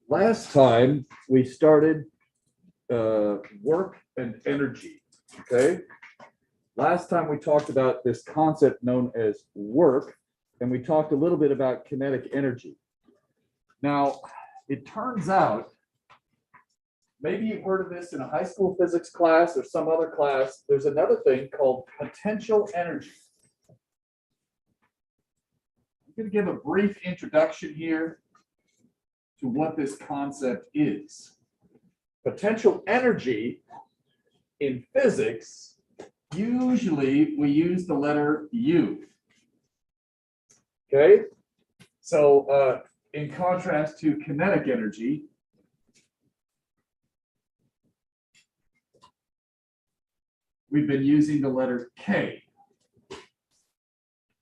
Last time we started work and energy, okay? Last time we talked about this concept known as work, and we talked a little bit about kinetic energy. Now, it turns out, maybe you've heard of this in a high school physics class or some other class, there's another thing called potential energy. I'm going to give a brief introduction here to what this concept is. Potential energy in physics, usually we use the letter U. Okay, so in contrast to kinetic energy, we've been using the letter K.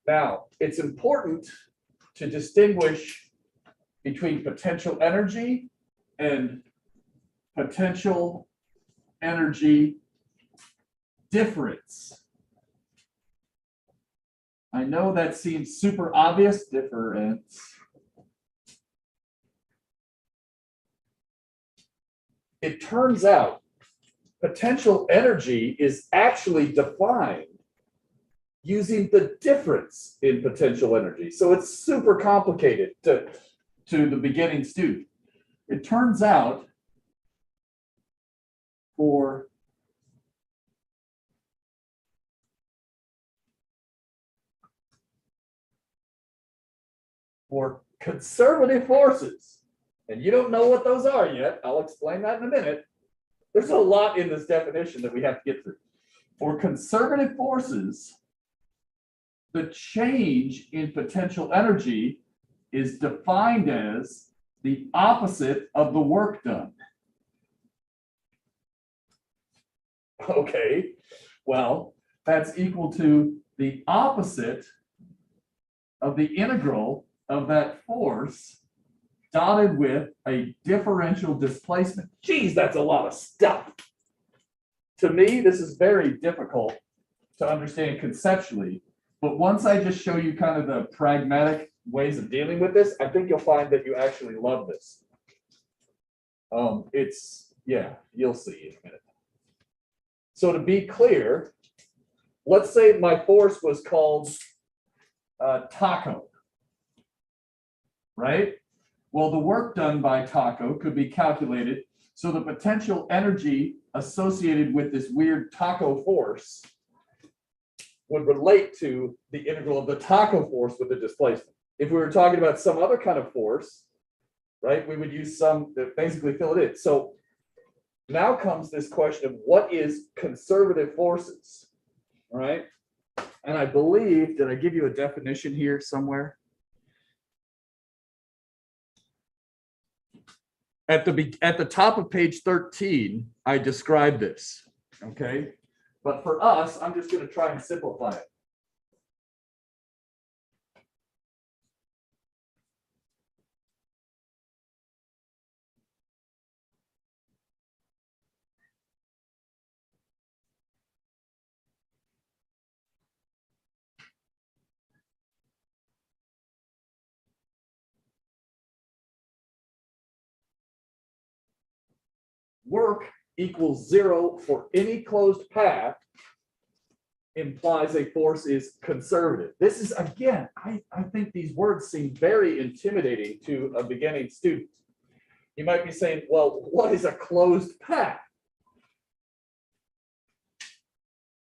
Now, it's important to distinguish between potential energy and potential energy difference. I know that seems super obvious, difference. It turns out potential energy is actually defined using the difference in potential energy. So it's super complicated to the beginning student. It turns out for conservative forces, and you don't know what those are yet, I'll explain that in a minute. There's a lot in this definition that we have to get through. For conservative forces, the change in potential energy is defined as the opposite of the work done. Okay, well, that's equal to the opposite of the integral of that force dotted with a differential displacement. Geez, that's a lot of stuff. To me, this is very difficult to understand conceptually, but once I just show you kind of the pragmatic ways of dealing with this, I think you'll find that you actually love this. Yeah, you'll see in a minute. So to be clear, let's say my force was called taco, right? Well, the work done by taco could be calculated. So the potential energy associated with this weird taco force would relate to the integral of the taco force with the displacement. If we were talking about some other kind of force, right, we would use some that basically fill it in. So now comes this question of what is conservative forces, all right? And I believe, did I give you a definition here somewhere? At the top of page 13, I described this, okay? But for us, I'm just going to try and simplify it. Work equals 0 for any closed path implies a force is conservative. This is, again, I think these words seem very intimidating to a beginning student. You might be saying, well, what is a closed path?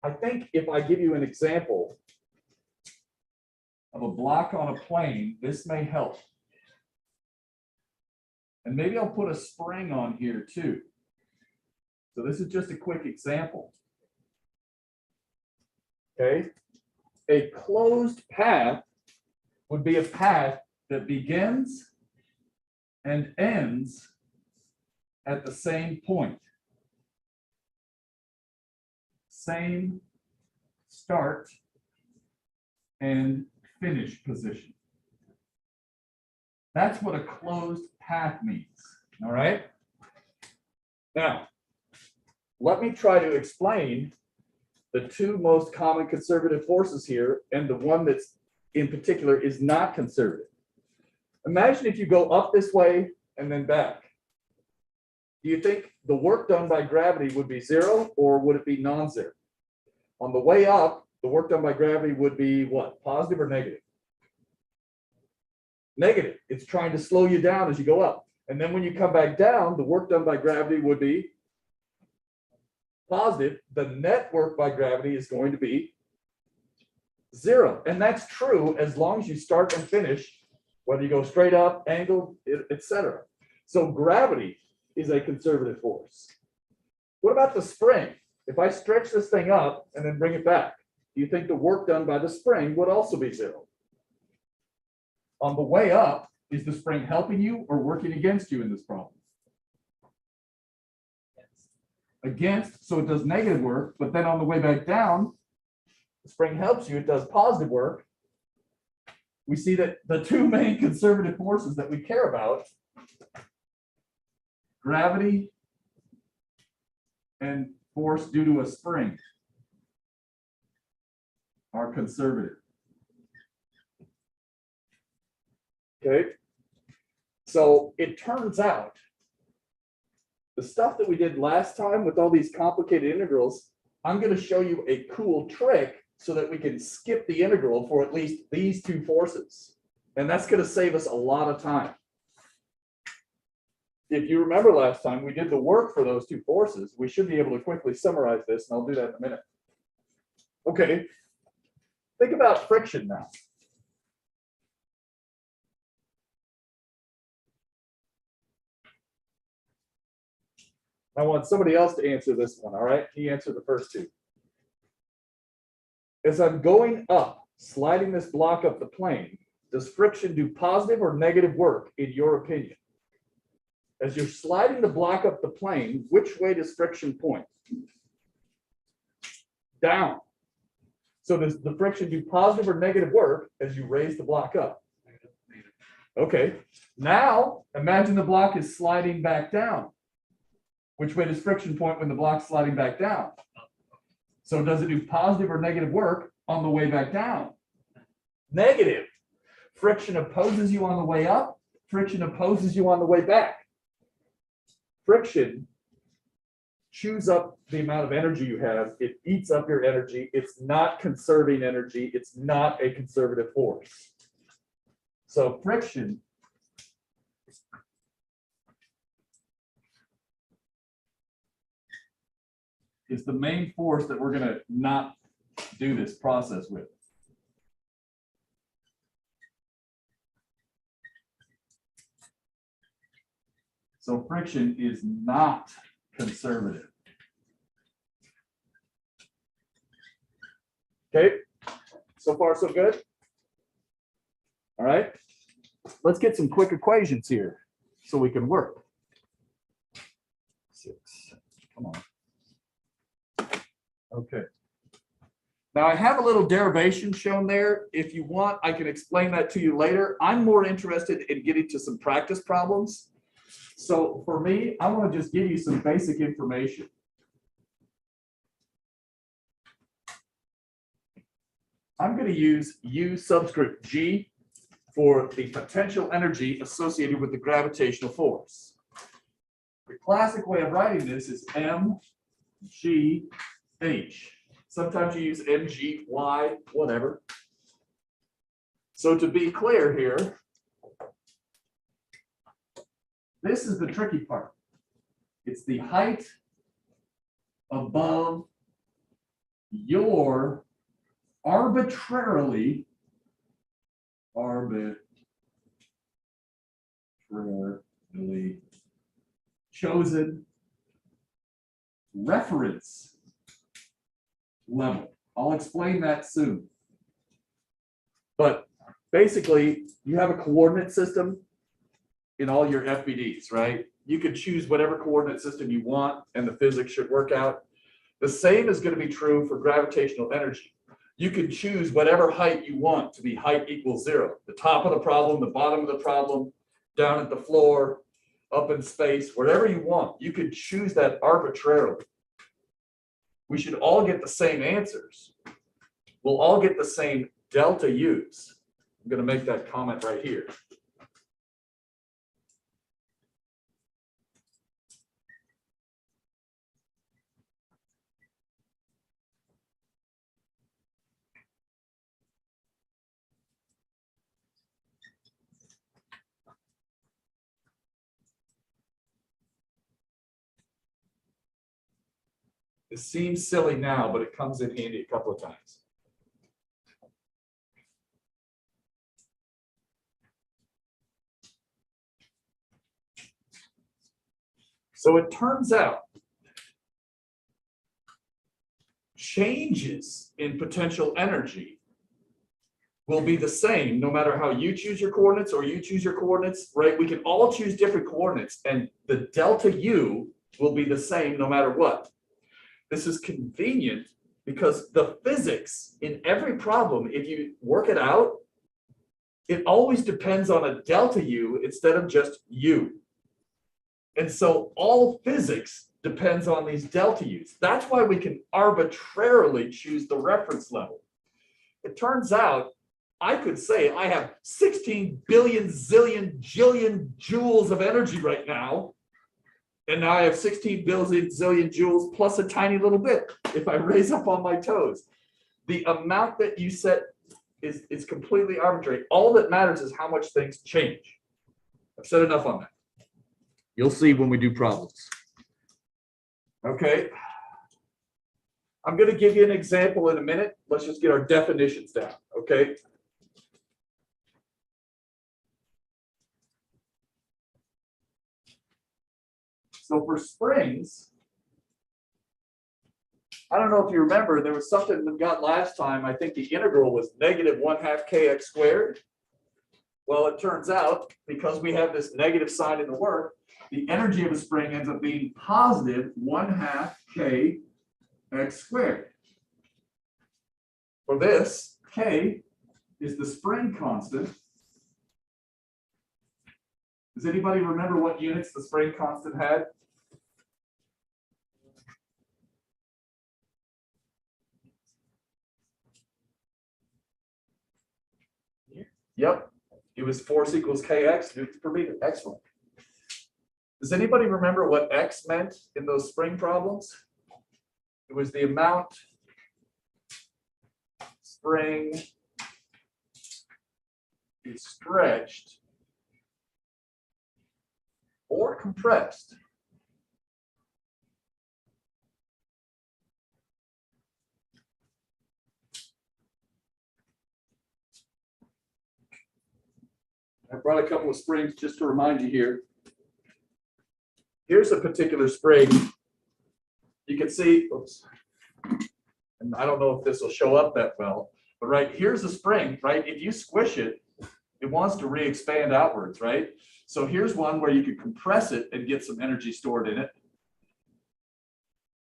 I think if I give you an example of a block on a plane, this may help. And maybe I'll put a spring on here too. So this is just a quick example. Okay. A closed path would be a path that begins and ends at the same point. Same start and finish position. That's what a closed path means. All right. Now, let me try to explain the two most common conservative forces here, and the one that's in particular is not conservative. Imagine if you go up this way and then back. do you think the work done by gravity would be 0 or would it be non-zero? On the way up, the work done by gravity would be what? Positive or negative? Negative. It's trying to slow you down as you go up. And then when you come back down, the work done by gravity would be positive. The net work by gravity is going to be 0. And that's true as long as you start and finish, whether you go straight up, angled, etc. So gravity is a conservative force. What about the spring? If I stretch this thing up and then bring it back, do you think the work done by the spring would also be 0? On the way up, is the spring helping you or working against you in this problem? Against, so it does negative work, but then on the way back down, the spring helps you, it does positive work. We see that the two main conservative forces that we care about, gravity and force due to a spring, are conservative. Okay, so it turns out the stuff that we did last time with all these complicated integrals, I'm going to show you a cool trick so that we can skip the integral for at least these two forces. And that's going to save us a lot of time. If you remember last time, we did the work for those two forces. We should be able to quickly summarize this, and I'll do that in a minute. Okay, think about friction now. I want somebody else to answer this one, all right? He answered the first two. As I'm going up, sliding this block up the plane, does friction do positive or negative work, in your opinion? As you're sliding the block up the plane, which way does friction point? Down. So does the friction do positive or negative work as you raise the block up? Okay. Now, imagine the block is sliding back down. Which way does friction point when the block's sliding back down? So does it do positive or negative work on the way back down? Negative. Friction opposes you on the way up. Friction opposes you on the way back. Friction chews up the amount of energy you have. It eats up your energy. It's not conserving energy. It's not a conservative force. So friction is the main force that we're going to not do this process with. So friction is not conservative. Okay, so far so good? All right, let's get some quick equations here so we can work. 6, come on. Okay. Now I have a little derivation shown there. If you want, I can explain that to you later. I'm more interested in getting to some practice problems. So for me, I want to just give you some basic information. I'm going to use U subscript G for the potential energy associated with the gravitational force. The classic way of writing this is mg H. Sometimes you use MGY, whatever. So to be clear here, this is the tricky part. It's the height above your arbitrarily chosen reference level. I'll explain that soon. But basically, you have a coordinate system in all your FBDs, right? You can choose whatever coordinate system you want, and the physics should work out. The same is going to be true for gravitational energy. You can choose whatever height you want to be height equals 0. The top of the problem, the bottom of the problem, down at the floor, up in space, whatever you want. You can choose that arbitrarily. We should all get the same answers. We'll all get the same delta U's. I'm going to make that comment right here. It seems silly now, but it comes in handy a couple of times. So it turns out changes in potential energy will be the same no matter how you choose your coordinates or you choose your coordinates, right? We can all choose different coordinates and the delta U will be the same no matter what. This is convenient because the physics in every problem, if you work it out, it always depends on a delta U instead of just U. And so all physics depends on these delta U's. That's why we can arbitrarily choose the reference level. It turns out I could say I have 16 billion zillion jillion joules of energy right now. And now I have 16 billion zillion joules plus a tiny little bit if I raise up on my toes. The amount that you set is completely arbitrary. All that matters is how much things change. I've said enough on that. You'll see when we do problems. Okay. I'm going to give you an example in a minute. Let's just get our definitions down. Okay. So for springs, I don't know if you remember, there was something we got last time. I think the integral was -1/2 kx squared. Well, it turns out, because we have this negative sign in the work, the energy of a spring ends up being +1/2 kx squared. For this, k is the spring constant. Does anybody remember what units the spring constant had? Yep, it was force equals kx newtons per meter. Excellent. Does anybody remember what x meant in those spring problems? It was the amount spring is stretched or compressed I brought a couple of springs just to remind you here. Here's a particular spring. You can see, oops, and I don't know if this will show up that well, but right here's a spring, right? If you squish it, it wants to re-expand outwards, right? So here's one where you could compress it and get some energy stored in it,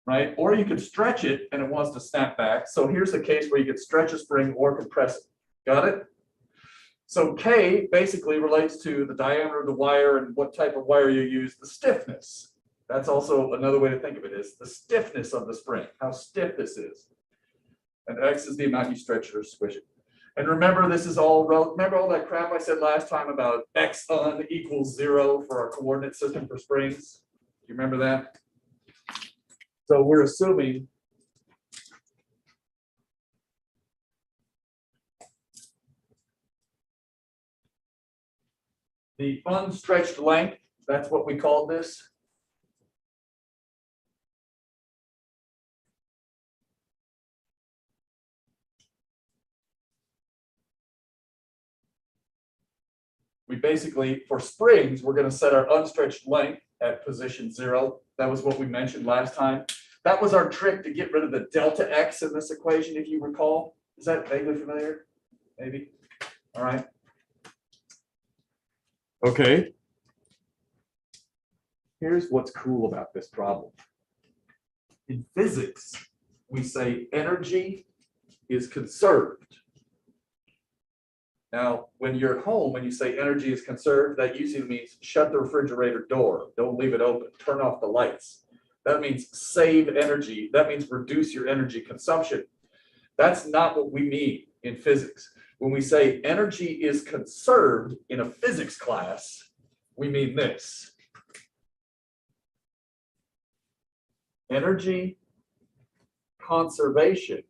right? Or you could stretch it and it wants to snap back. So here's a case where you could stretch a spring or compress it. Got it? So K basically relates to the diameter of the wire and what type of wire you use, the stiffness. That's also another way to think of it, is the stiffness of the spring, how stiff this is. And X is the amount you stretch it or squish it. And remember, this is all, remember all that crap I said last time about X un equals 0 for our coordinate system for springs? Do you remember that? So we're assuming the unstretched length, that's what we call this. We basically, for springs, we're going to set our unstretched length at position 0. That was what we mentioned last time. That was our trick to get rid of the delta X in this equation, if you recall. Is that vaguely familiar? Maybe. All right. Okay. Here's what's cool about this problem. In physics, we say energy is conserved. Now, when you're at home and you say energy is conserved, that usually means shut the refrigerator door. Don't leave it open. Turn off the lights. That means save energy. That means reduce your energy consumption. That's not what we mean in physics. When we say energy is conserved in a physics class, we mean this. Energy conservation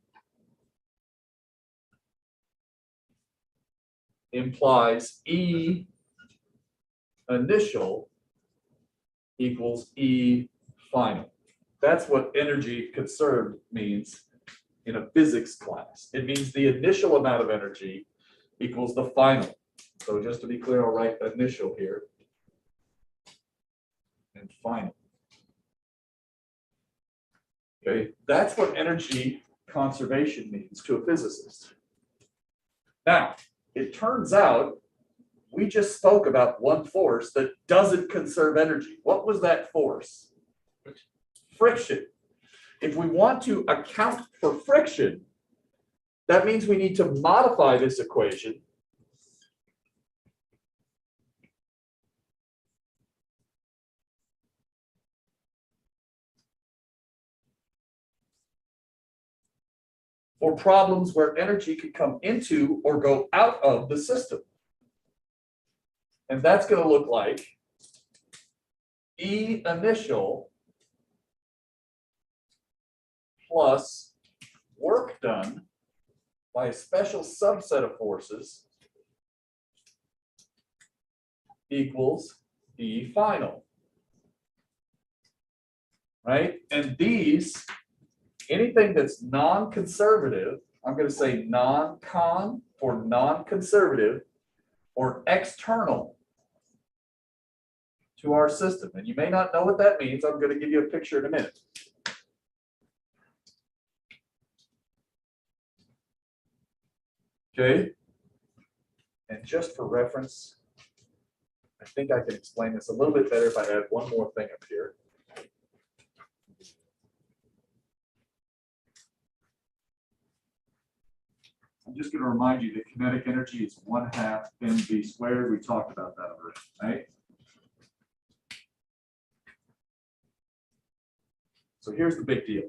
implies E initial equals E final. That's what energy conserved means in a physics class. It means the initial amount of energy equals the final. So just to be clear, I'll write initial here and final. Okay, that's what energy conservation means to a physicist. Now, it turns out we just spoke about one force that doesn't conserve energy. What was that force? Friction. If we want to account for friction, that means we need to modify this equation for problems where energy could come into or go out of the system. And that's going to look like E initial plus work done by a special subset of forces equals E final. Right? And these, anything that's non-conservative, I'm going to say non-con or non-conservative or external to our system. And you may not know what that means. I'm going to give you a picture in a minute. Okay. And just for reference, I think I can explain this a little bit better if I add one more thing up here. I'm just going to remind you that kinetic energy is 1/2 mv squared. We talked about that already, right? So here's the big deal.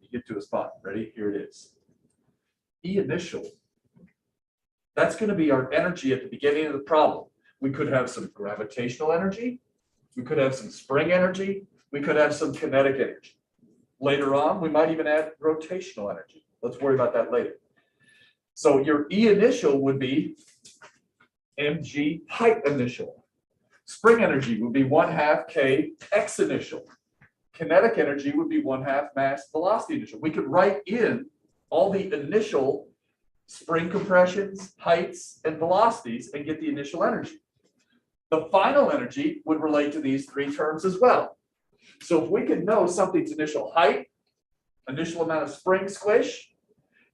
You get to a spot. Ready? Here it is. E initial. That's going to be our energy at the beginning of the problem. We could have some gravitational energy. We could have some spring energy. We could have some kinetic energy. Later on, we might even add rotational energy. Let's worry about that later. So your E initial would be mg height initial. Spring energy would be 1/2 k x initial. Kinetic energy would be 1/2 mass velocity initial. We could write in all the initial spring compressions, heights, and velocities and get the initial energy. The final energy would relate to these three terms as well. So if we can know something's initial height, initial amount of spring squish,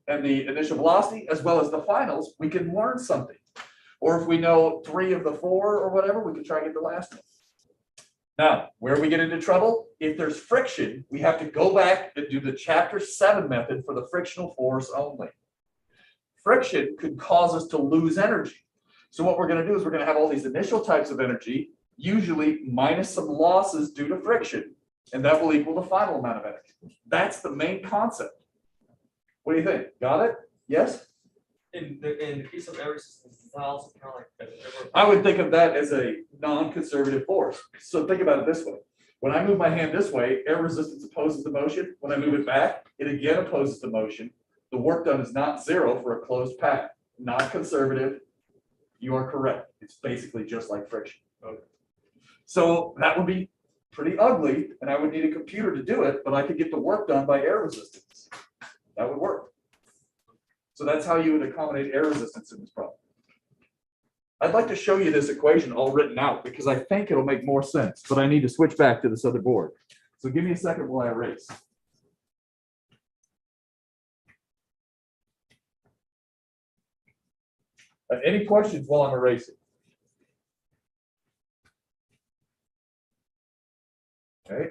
and the initial velocity, as well as the finals, we can learn something. Or if we know 3 of the 4 or whatever, we can try to get the last one. Now, where we get into trouble, if there's friction, we have to go back and do the chapter 7 method for the frictional force only. Friction could cause us to lose energy. So what we're going to do is we're going to have all these initial types of energy, usually minus some losses due to friction, and that will equal the final amount of energy. That's the main concept. What do you think? Got it? Yes? In the case of air resistance, is that also kind of like that? I would think of that as a non-conservative force. So think about it this way. When I move my hand this way, air resistance opposes the motion. When I move it back, it again opposes the motion. The work done is not 0 for a closed path. Not conservative. You are correct. It's basically just like friction. Okay. So that would be pretty ugly, and I would need a computer to do it, but I could get the work done by air resistance. That would work. So that's how you would accommodate air resistance in this problem. I'd like to show you this equation all written out because I think it'll make more sense, but I need to switch back to this other board. So give me a second while I erase. Any questions while I'm erasing? Okay.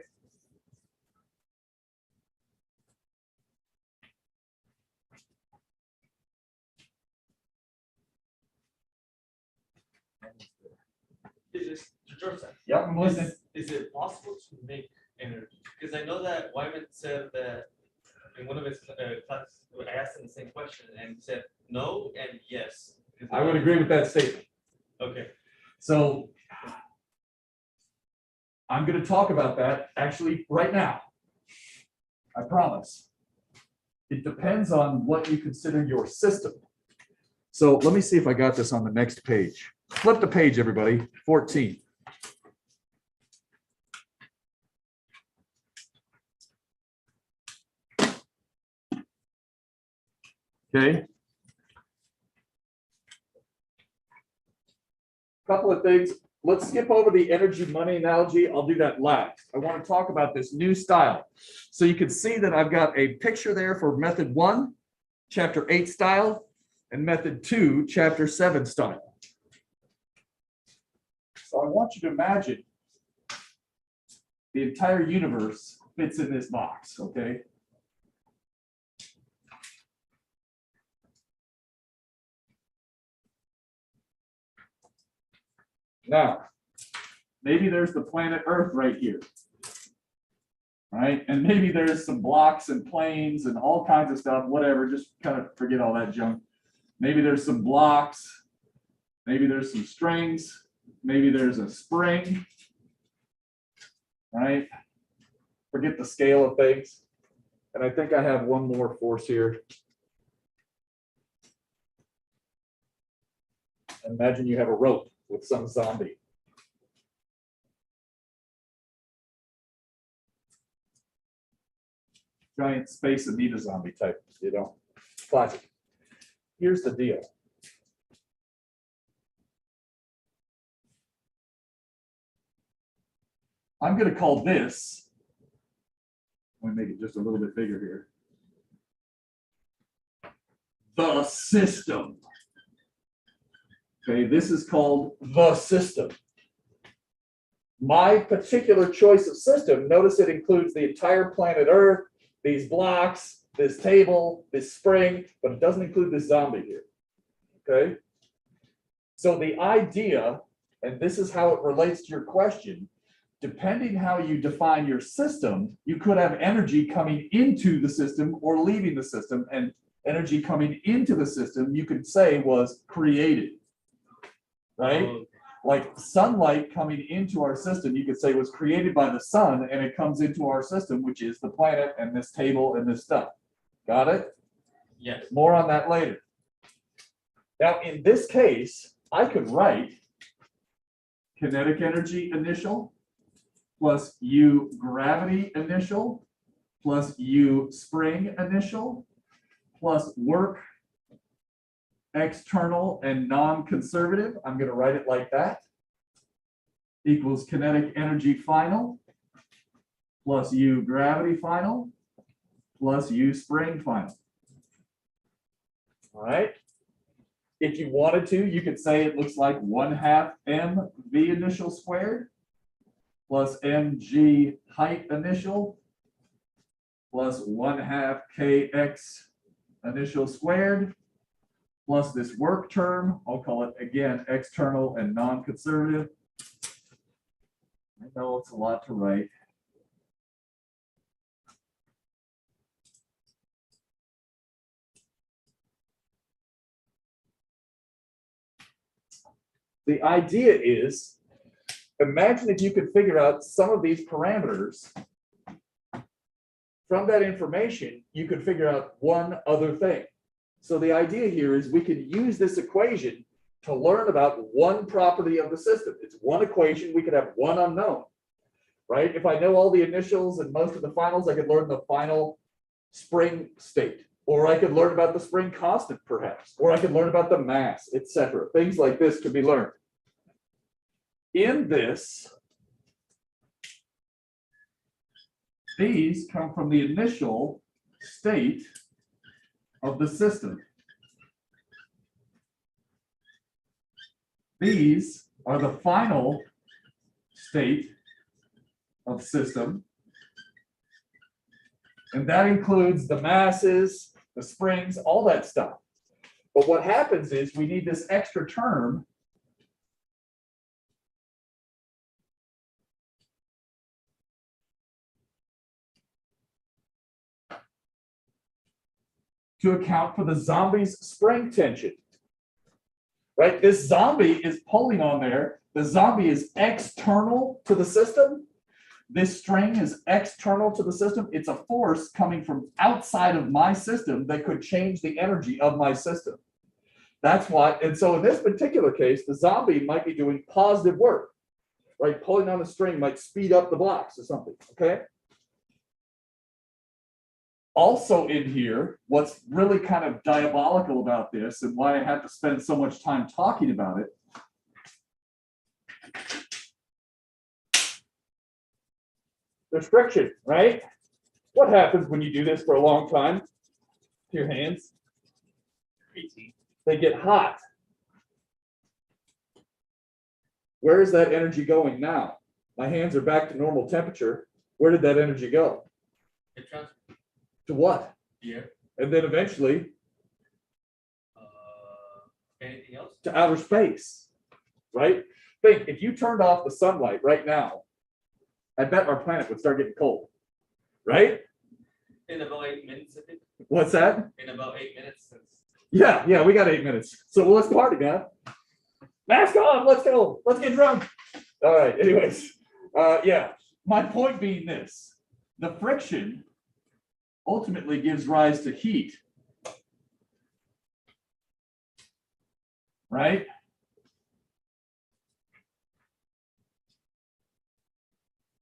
Yeah, I'm listening. Is it possible to make energy? Because I know that Wyman said that in one of his classes, I asked him the same question, and he said no and yes. I would agree with that statement. Okay. So I'm going to talk about that actually right now. I promise. It depends on what you consider your system. So let me see if I got this on the next page. Flip the page, everybody. 14. Okay. Couple of things. Let's skip over the energy money analogy. I'll do that last. I want to talk about this new style. So you can see that I've got a picture there for method 1, chapter 8 style, and method 2, chapter 7 style. So I want you to imagine the entire universe fits in this box, okay? Now, maybe there's the planet Earth right here, right? And maybe there's some blocks and planes and all kinds of stuff, whatever, just kind of forget all that junk. Maybe there's some blocks, maybe there's some strings, maybe there's a spring, right? Forget the scale of things. And I think I have one more force here. Imagine you have a rope with some zombie. Giant space amoeba zombie type, you know, classic. Here's the deal. I'm going to call this, let me make it just a little bit bigger here, the system. Okay, this is called the system. My particular choice of system, notice it includes the entire planet Earth, these blocks, this table, this spring, but it doesn't include this zombie here. Okay? So the idea, and this is how it relates to your question, depending how you define your system, you could have energy coming into the system or leaving the system, and energy coming into the system you could say was created. Right? Like sunlight coming into our system, you could say was created by the sun, and it comes into our system, which is the planet and this table and this stuff. Got it? Yes. More on that later. Now, in this case, I could write kinetic energy initial plus U gravity initial plus U spring initial plus work external and non-conservative, I'm going to write it like that, equals kinetic energy final plus U gravity final plus U spring final. All right. If you wanted to, you could say it looks like 1/2 mv initial squared plus mg height initial plus 1/2 kx initial squared plus this work term, I'll call it again external and non-conservative. I know it's a lot to write. The idea is, imagine if you could figure out some of these parameters. From that information, you could figure out one other thing. So the idea here is we could use this equation to learn about one property of the system. It's one equation, we could have one unknown, right? If I know all the initials and most of the finals, I could learn the final spring state, or I could learn about the spring constant perhaps, or I could learn about the mass, etc. Things like this could be learned. In this, these come from the initial state of the system. These are the final state of system. And that includes the masses, the springs, all that stuff. But what happens is we need this extra term to account for the zombie's spring tension. Right? This zombie is pulling on there. The zombie is external to the system. This string is external to the system. It's a force coming from outside of my system that could change the energy of my system. That's why, and so in this particular case, the zombie might be doing positive work, right? Pulling on the string might speed up the blocks or something, okay? Also in here, what's really kind of diabolical about this and why I have to spend so much time talking about it, there's friction, right? What happens when you do this for a long time to your hands? They get hot. Where is that energy going now? My hands are back to normal temperature. Where did that energy go? It transfers. To what? Yeah. And then eventually Anything else? to outer space, right? Think, if you turned off the sunlight right now, I bet our planet would start getting cold, right? In about 8 minutes, I think. What's that? In about 8 minutes. Since Yeah, we got 8 minutes. So let's party, man. Mask on, let's go. Let's get drunk. All right, anyways. Yeah, my point being this. The friction ultimately gives rise to heat. Right?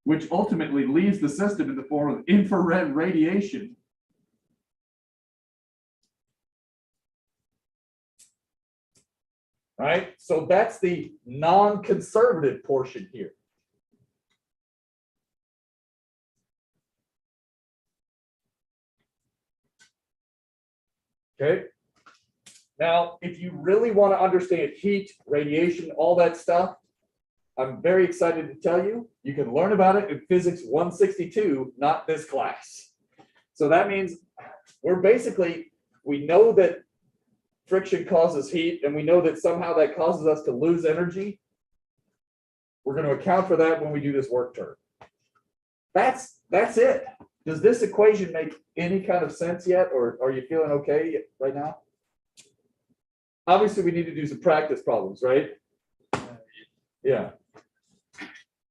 Which ultimately leaves the system in the form of infrared radiation. Right? So that's the non-conservative portion here. Okay. Now, if you really want to understand heat, radiation, all that stuff, I'm very excited to tell you, you can learn about it in Physics 162, not this class. So that means we know that friction causes heat, and we know that somehow that causes us to lose energy. We're going to account for that when we do this work term. That's it. Does this equation make any kind of sense yet, or are you feeling okay right now? Obviously, we need to do some practice problems, right? Yeah.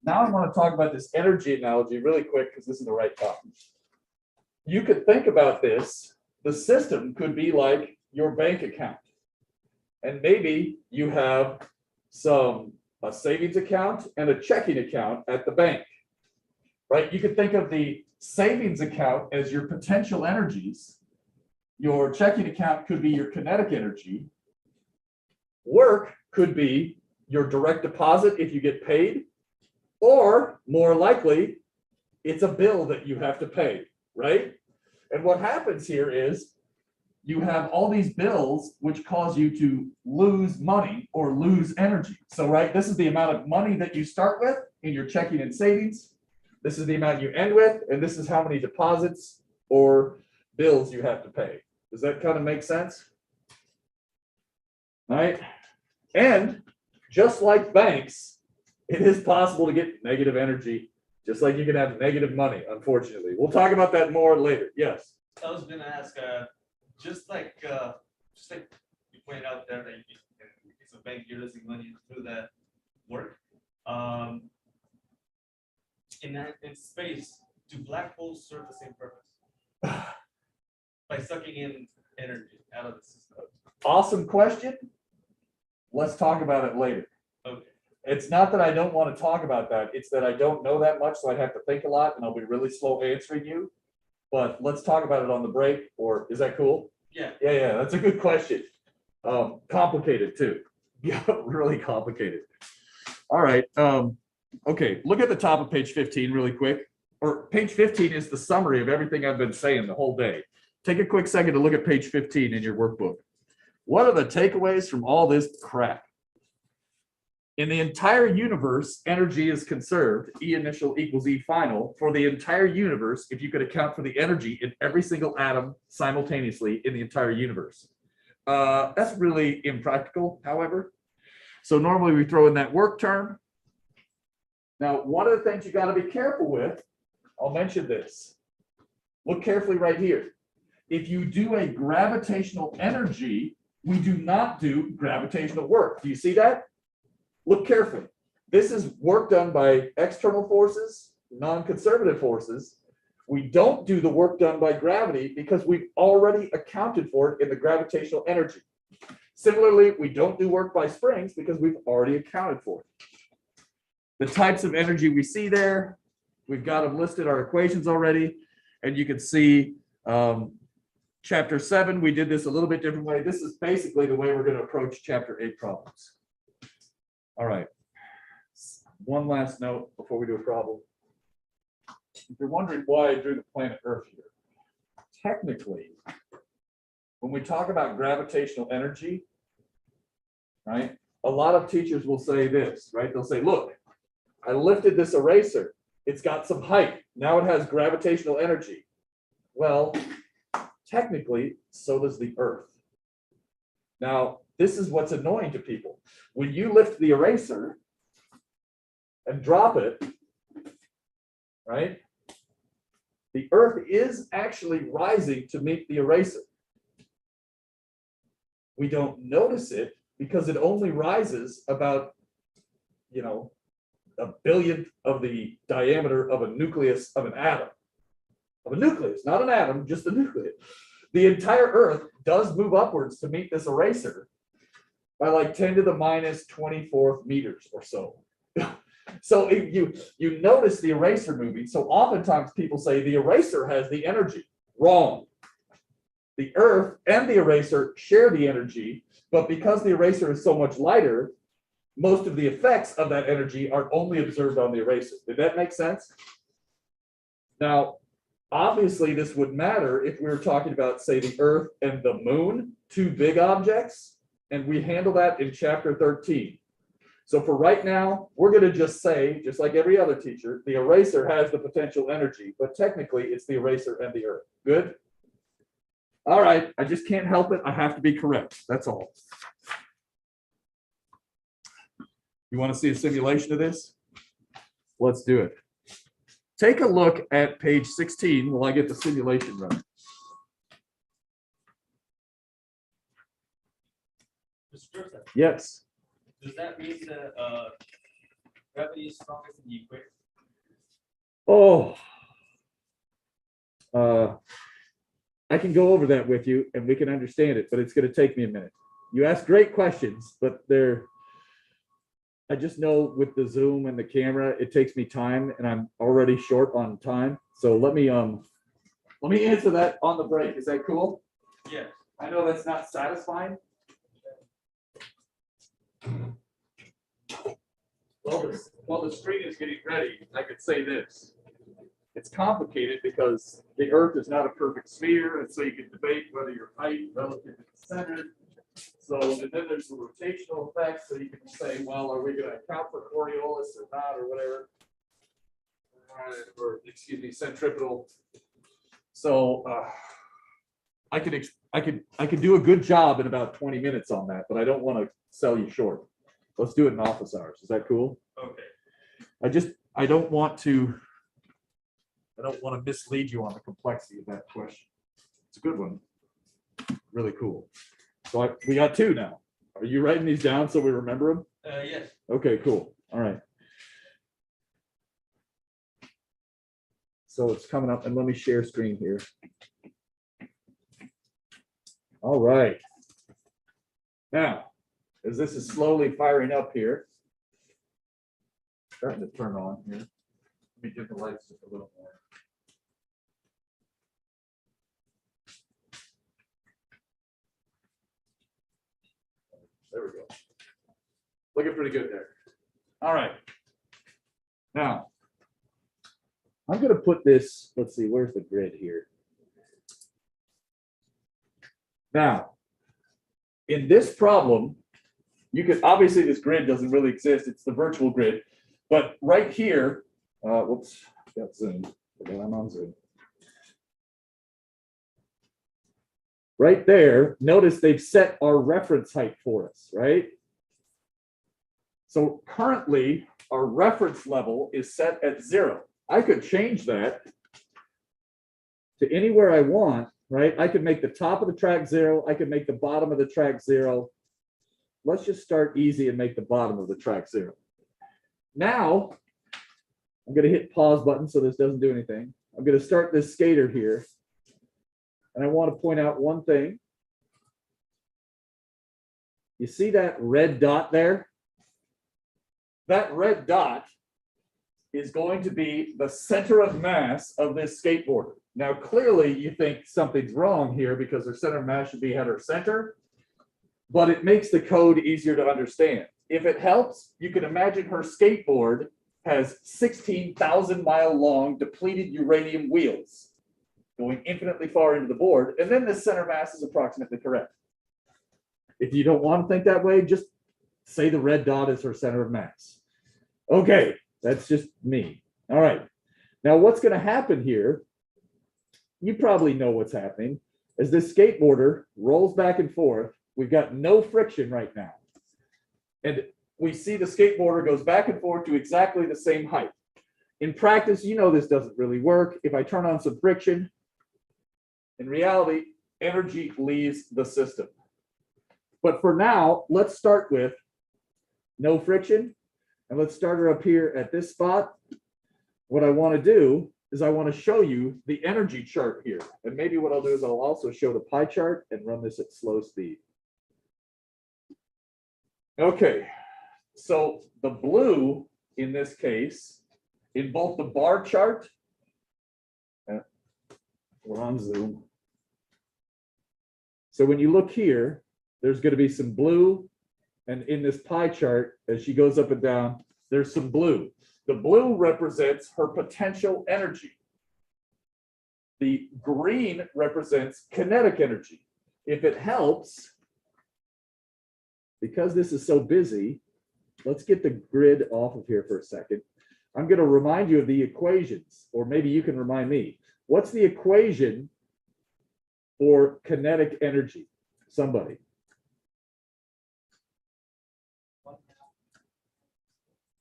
Now I want to talk about this energy analogy really quick because this is the right topic. You could think about this. The system could be like your bank account. And maybe you have a savings account and a checking account at the bank, right? You could think of the savings account as your potential energies. Your checking account could be your kinetic energy. Work could be your direct deposit if you get paid, or more likely, it's a bill that you have to pay, right? And what happens here is you have all these bills which cause you to lose money or lose energy. So, right, this is the amount of money that you start with in your checking and savings. This is the amount you end with, and this is how many deposits or bills you have to pay. Does that kind of make sense? All right. And just like banks, it is possible to get negative energy, just like you can have negative money, unfortunately. We'll talk about that more later. Yes. I was going to ask, just like you pointed out there that it's a bank, you're losing money through that work. In space, do black holes serve the same purpose? By sucking in energy out of the system. Awesome question. Let's talk about it later. Okay. It's not that I don't want to talk about that. It's that I don't know that much, so I have to think a lot, and I'll be really slow answering you. But let's talk about it on the break, or is that cool? Yeah. Yeah, that's a good question. Complicated too. Yeah, really complicated. All right. Okay, look at the top of page 15 really quick. Or page 15 is the summary of everything I've been saying the whole day. Take a quick second to look at page 15 in your workbook. What are the takeaways from all this crap? In the entire universe, energy is conserved, E initial equals E final, for the entire universe, if you could account for the energy in every single atom simultaneously in the entire universe. That's really impractical, however. So normally we throw in that work term. Now, one of the things you got to be careful with, I'll mention this. Look carefully right here. If you do a gravitational energy, we do not do gravitational work. Do you see that? Look carefully. This is work done by external forces, non-conservative forces. We don't do the work done by gravity because we've already accounted for it in the gravitational energy. Similarly, we don't do work by springs because we've already accounted for it. The types of energy we see there, we've got them listed, our equations already, and you can see Chapter 7, we did this a little bit different way. This is basically the way we're going to approach chapter 8 problems. All right. One last note before we do a problem. If you're wondering why I drew the planet Earth here, technically, when we talk about gravitational energy, right, a lot of teachers will say this, right? They'll say, look, I lifted this eraser. It's got some height. Now it has gravitational energy. Well, technically, so does the Earth. Now, this is what's annoying to people. When you lift the eraser and drop it, right, the Earth is actually rising to meet the eraser. We don't notice it because it only rises about, you know, a billionth of the diameter of a nucleus of an atom. Of a nucleus, not an atom, just a nucleus. The entire Earth does move upwards to meet this eraser by like 10 to the minus 24th meters or so. So if you notice the eraser moving. So oftentimes people say the eraser has the energy. Wrong. The Earth and the eraser share the energy, but because the eraser is so much lighter, most of the effects of that energy are only observed on the eraser. Did that make sense? Now, obviously, this would matter if we were talking about, say, the Earth and the Moon, two big objects, and we handle that in chapter 13. So for right now, we're going to just say, just like every other teacher, the eraser has the potential energy, but technically it's the eraser and the Earth. Good? All right, I just can't help it. I have to be correct. That's all. You want to see a simulation of this? Let's do it. Take a look at page 16 while I get the simulation running. Mr. Joseph, Yes. does that mean that gravity is strongest in the equator? Oh. I can go over that with you and we can understand it, but it's going to take me a minute. You ask great questions, but I just know with the Zoom and the camera, it takes me time and I'm already short on time. So let me answer that on the break. Is that cool? Yes. I know that's not satisfying. While the screen is getting ready, I could say this. It's complicated because the Earth is not a perfect sphere, and so you can debate whether your height relative to the center. So, and then there's the rotational effects, so you can say, well, are we going to account for Coriolis or not, or whatever, or excuse me, centripetal. So I could do a good job in about 20 minutes on that, but I don't want to sell you short. Let's do it in office hours. Is that cool? Okay. I don't want to mislead you on the complexity of that question. It's a good one. Really cool. So we got two now. Are you writing these down so we remember them? Yes. Okay, cool. All right. So it's coming up, and let me share screen here. All right. Now, as this is slowly firing up here, starting to turn on here. Let me dim the lights just a little more. There we go. Looking pretty good there. All right. Now, I'm going to put this, let's see, where's the grid here? Now, in this problem, you could, obviously this grid doesn't really exist. It's the virtual grid. But right here, whoops, got Zoom. I'm on Zoom. Right there, notice they've set our reference height for us, right? So currently, our reference level is set at 0. I could change that to anywhere I want, right? I could make the top of the track 0. I could make the bottom of the track 0. Let's just start easy and make the bottom of the track 0. Now, I'm going to hit pause button so this doesn't do anything. I'm going to start this skater here. And I want to point out one thing. You see that red dot there? That red dot is going to be the center of mass of this skateboarder. Now, clearly you think something's wrong here because her center of mass should be at her center, but it makes the code easier to understand. If it helps, you can imagine her skateboard has 16,000-mile long depleted uranium wheels going infinitely far into the board, and then the center mass is approximately correct. If you don't want to think that way, just say the red dot is her center of mass. Okay, that's just me. All right. Now what's going to happen here, you probably know what's happening, as this skateboarder rolls back and forth. We've got no friction right now. And we see the skateboarder goes back and forth to exactly the same height. In practice, you know this doesn't really work. If I turn on some friction, in reality, energy leaves the system. But for now, let's start with no friction. And let's start her up here at this spot. What I want to do is I want to show you the energy chart here. And maybe what I'll do is I'll also show the pie chart and run this at slow speed. Okay, so the blue in this case, in both the bar chart, we're on Zoom. So when you look here, there's going to be some blue. And in this pie chart, as she goes up and down, there's some blue. The blue represents her potential energy. The green represents kinetic energy. If it helps, because this is so busy, let's get the grid off of here for a second. I'm going to remind you of the equations, or maybe you can remind me. What's the equation for kinetic energy? Somebody.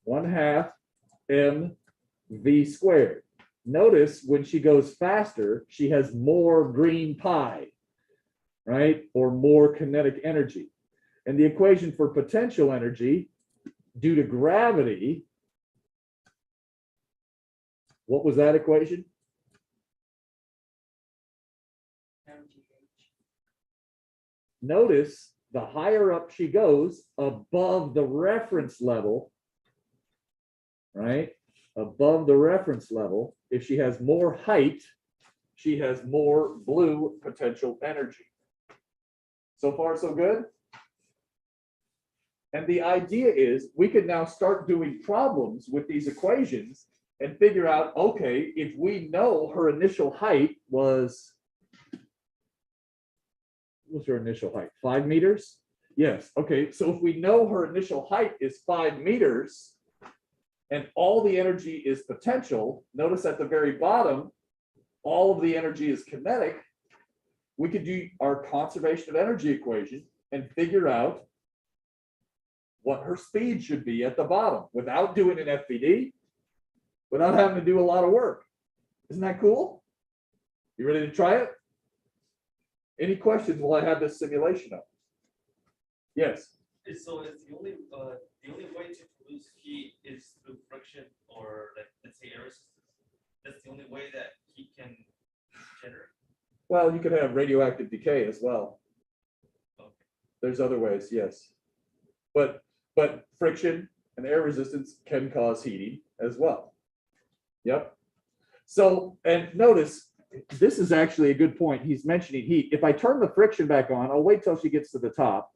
1/2 mv squared. Notice when she goes faster, she has more green pie, right? Or more kinetic energy. And the equation for potential energy due to gravity, what was that equation? Notice the higher up she goes, above the reference level, right? Above the reference level, if she has more height, she has more blue potential energy. So far, so good? And the idea is we could now start doing problems with these equations and figure out, okay, if we know her initial height was, what's her initial height? 5 meters? Yes. Okay. So if we know her initial height is 5 meters and all the energy is potential, notice at the very bottom, all of the energy is kinetic, we could do our conservation of energy equation and figure out what her speed should be at the bottom without doing an FBD, without having to do a lot of work. Isn't that cool? You ready to try it? Any questions while I have this simulation up? Yes. So it's the only way to produce heat is through friction, or like, let's say air resistance. That's the only way that heat can generate. Well, you could have radioactive decay as well. Okay. There's other ways, yes. But friction and air resistance can cause heating as well. Yep. So, and notice, this is actually a good point. He's mentioning heat. If I turn the friction back on, I'll wait till she gets to the top.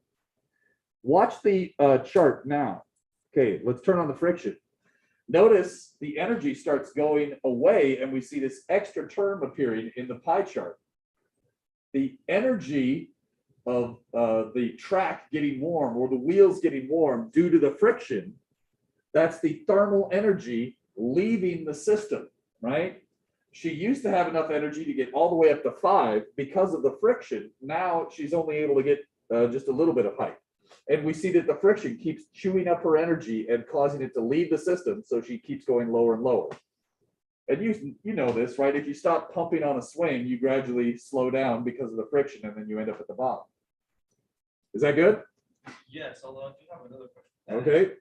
Watch the chart now. Okay, let's turn on the friction. Notice the energy starts going away and we see this extra term appearing in the pie chart. The energy of the track getting warm or the wheels getting warm due to the friction, that's the thermal energy leaving the system, right? She used to have enough energy to get all the way up to 5 because of the friction. Now she's only able to get just a little bit of height. And we see that the friction keeps chewing up her energy and causing it to leave the system, so she keeps going lower and lower. And you know this, right? If you stop pumping on a swing, you gradually slow down because of the friction, and then you end up at the bottom. Is that good? Yes, although I do have another question. Okay.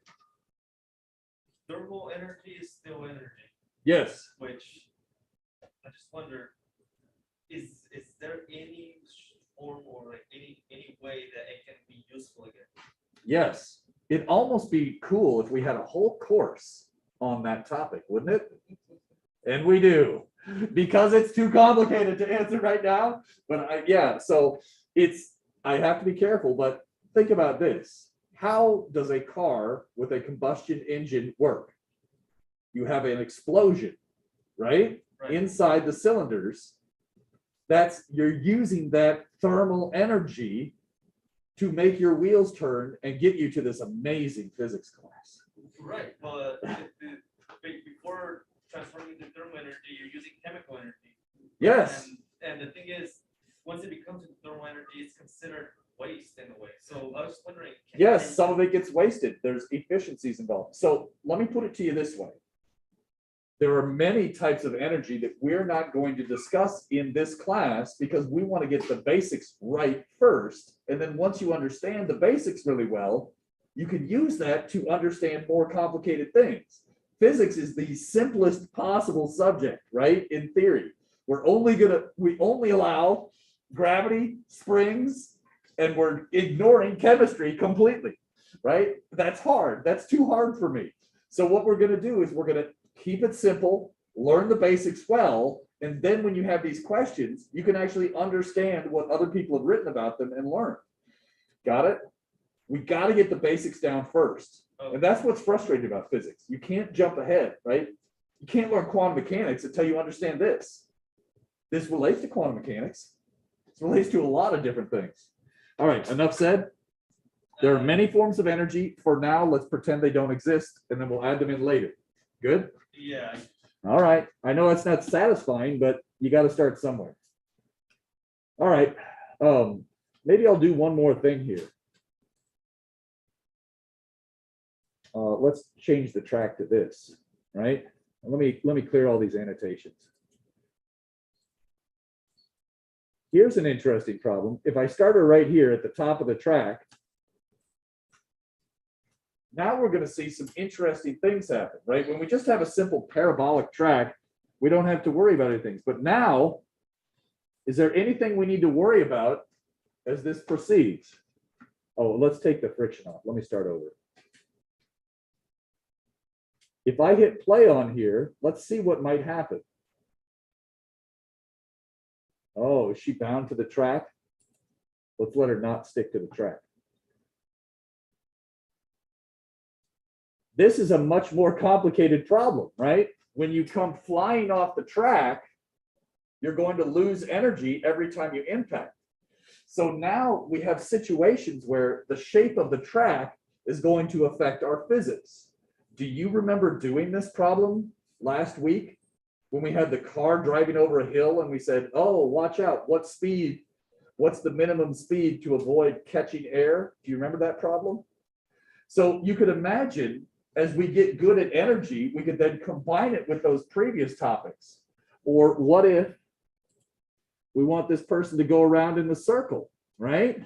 Thermal energy is still energy. Yes. Which I just wonder, is there any form or like any way that it can be useful again? Yes. It'd almost be cool if we had a whole course on that topic, wouldn't it? And we do, because it's too complicated to answer right now. But yeah, so I have to be careful, but think about this. How does a car with a combustion engine work? You have an explosion, right? Right. Inside the cylinders. You're using that thermal energy to make your wheels turn and get you to this amazing physics class. Right, but before transforming the thermal energy, you're using chemical energy. Yes. And the thing is, once it becomes thermal energy, it's considered waste in a way. So I was wondering. Yes, some of it gets wasted. There's efficiencies involved. So let me put it to you this way. There are many types of energy that we're not going to discuss in this class because we want to get the basics right first. And then once you understand the basics really well, you can use that to understand more complicated things. Physics is the simplest possible subject, right? In theory, we only allow gravity, springs, and we're ignoring chemistry completely, right? That's hard. That's too hard for me. So what we're going to do is we're going to keep it simple, learn the basics well, and then when you have these questions, you can actually understand what other people have written about them and learn. Got it? We got to get the basics down first. And that's what's frustrating about physics. You can't jump ahead, right? You can't learn quantum mechanics until you understand this. This relates to quantum mechanics. It relates to a lot of different things. All right, enough said. There are many forms of energy. For now, let's pretend they don't exist, and then we'll add them in later. Good? Yeah. All right. I know it's not satisfying, but you got to start somewhere. All right. Maybe I'll do one more thing here. Let's change the track to this, right? Let me clear all these annotations. Here's an interesting problem. If I started right here at the top of the track, now we're going to see some interesting things happen, right? When we just have a simple parabolic track, we don't have to worry about anything. But now, is there anything we need to worry about as this proceeds? Oh, let's take the friction off. Let me start over. If I hit play on here, let's see what might happen. Oh, is she bound to the track? Let's let her not stick to the track. This is a much more complicated problem, right? When you come flying off the track, you're going to lose energy every time you impact. So now we have situations where the shape of the track is going to affect our physics. Do you remember doing this problem last week when we had the car driving over a hill and we said, oh, watch out, what's the minimum speed to avoid catching air? Do you remember that problem? So you could imagine as we get good at energy, we could then combine it with those previous topics. Or what if we want this person to go around in the circle, right?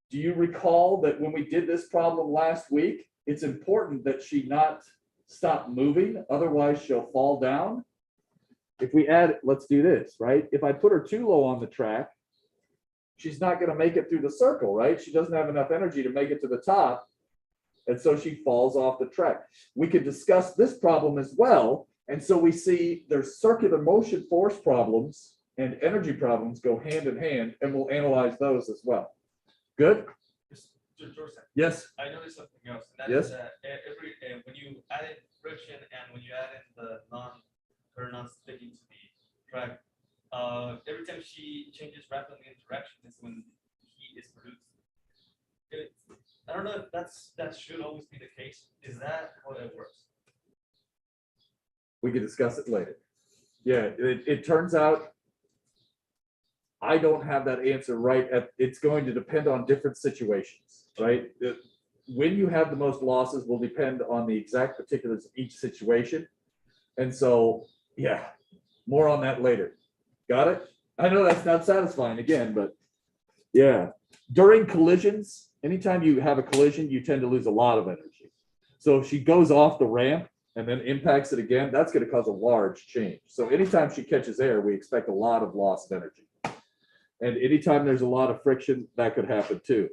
Do you recall that when we did this problem last week, it's important that she not stop moving, otherwise she'll fall down? If we add, let's do this, right? If I put her too low on the track, she's not going to make it through the circle, right? She doesn't have enough energy to make it to the top. And so she falls off the track. We could discuss this problem as well. And so we see there's circular motion force problems and energy problems go hand in hand, and we'll analyze those as well. Good? Yes. I noticed something else. And that Yes. is that when you add in friction and when you add in the non-sticking to the track, every time she changes rapidly in direction is when heat is produced. I don't know if that should always be the case. Is that how it works? We can discuss it later. Yeah, it turns out I don't have that answer right. It's going to depend on different situations, right? When you have the most losses will depend on the exact particulars of each situation. And so, yeah, more on that later. Got it? I know that's not satisfying again, but yeah. During collisions, anytime you have a collision, you tend to lose a lot of energy. So if she goes off the ramp and then impacts it again, that's going to cause a large change. So anytime she catches air, we expect a lot of loss of energy. And anytime there's a lot of friction, that could happen too.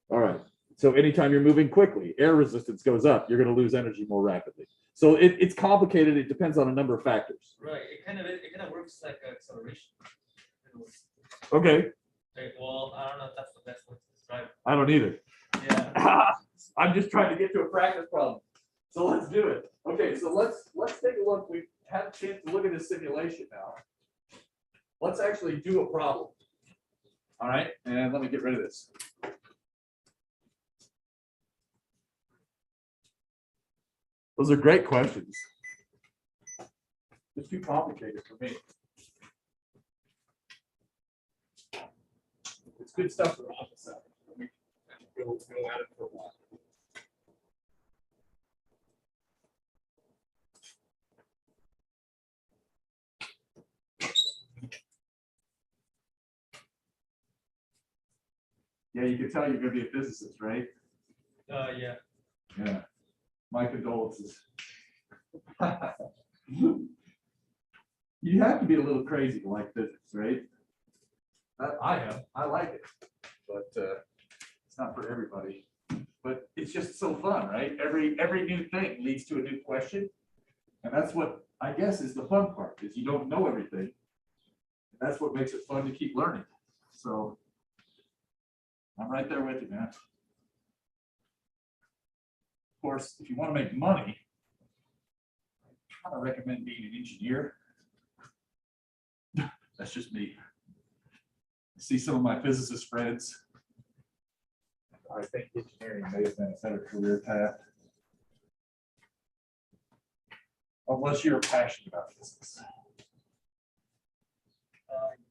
All right. So anytime you're moving quickly, air resistance goes up, you're going to lose energy more rapidly. So it's complicated. It depends on a number of factors. Right. It kind of works like acceleration. Okay. Okay, well, I don't know if that's the best way to describe it. I don't either. Yeah. I'm just trying to get to a practice problem. So let's do it. Okay, so let's take a look. We've had a chance to look at this simulation now. Let's actually do a problem. All right, and let me get rid of this. Those are great questions. It's too complicated for me. It's good stuff for office hours. Let me go at it for a while. Yeah, you can tell you're going to be a physicist, right? Yeah. Yeah. My condolences. You have to be a little crazy to like physics, right? I am. I like it, but it's not for everybody. But it's just so fun, right? Every new thing leads to a new question, and that's what I guess is the fun part. Is you don't know everything. That's what makes it fun to keep learning. So I'm right there with you, man. Of course, if you want to make money, I kind of recommend being an engineer. That's just me. I see some of my physicist friends. I think engineering may have been a better career path. Unless you're passionate about physics.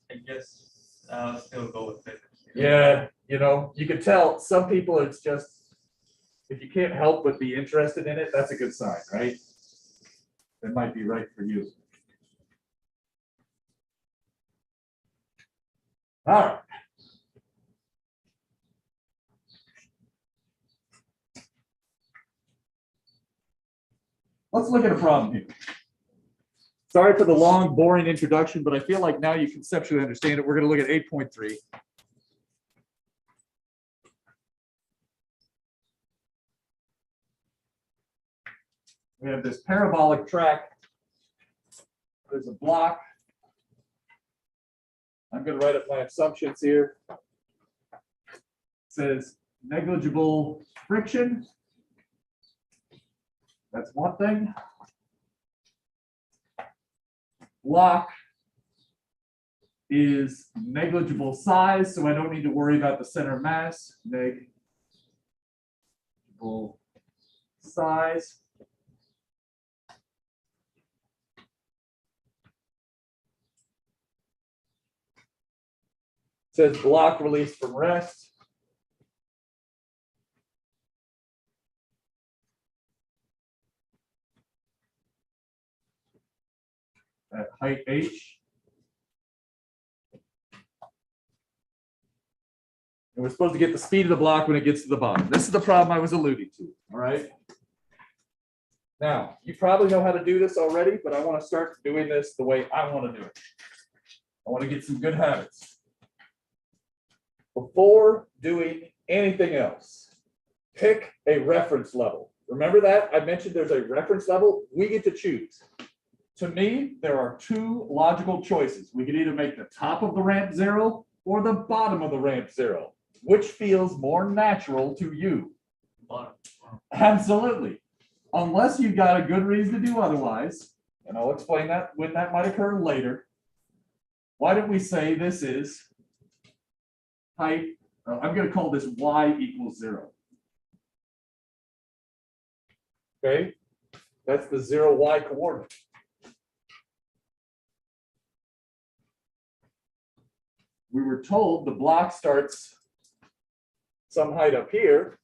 I guess I'll still go with physics. Yeah, you know, you can tell some people it's just, if you can't help but be interested in it, that's a good sign, right? It might be right for you. All right. Let's look at a problem here. Sorry for the long, boring introduction, but I feel like now you conceptually understand it. We're going to look at 8.3. We have this parabolic track. There's a block. I'm going to write up my assumptions here. It says negligible friction. That's one thing. Block is negligible size, so I don't need to worry about the center of mass. Negligible size. It says block released from rest. At height h. And we're supposed to get the speed of the block when it gets to the bottom. This is the problem I was alluding to, all right? Now, you probably know how to do this already, but I want to start doing this the way I want to do it. I want to get some good habits. Before doing anything else, pick a reference level. Remember that? I mentioned there's a reference level. We get to choose. To me, there are two logical choices. We could either make the top of the ramp 0 or the bottom of the ramp 0. Which feels more natural to you? Bottom. Absolutely. Unless you've got a good reason to do otherwise, and I'll explain that when that might occur later. Why don't we say this is height, I'm going to call this y equals 0. Okay, that's the 0y coordinate. We were told the block starts some height up here.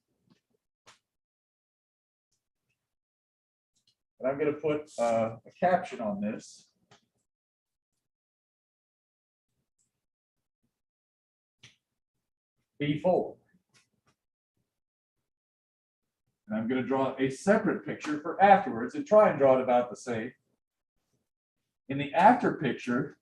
And I'm going to put a caption on this. B4. And I'm going to draw a separate picture for afterwards and try and draw it about the same. In the after picture,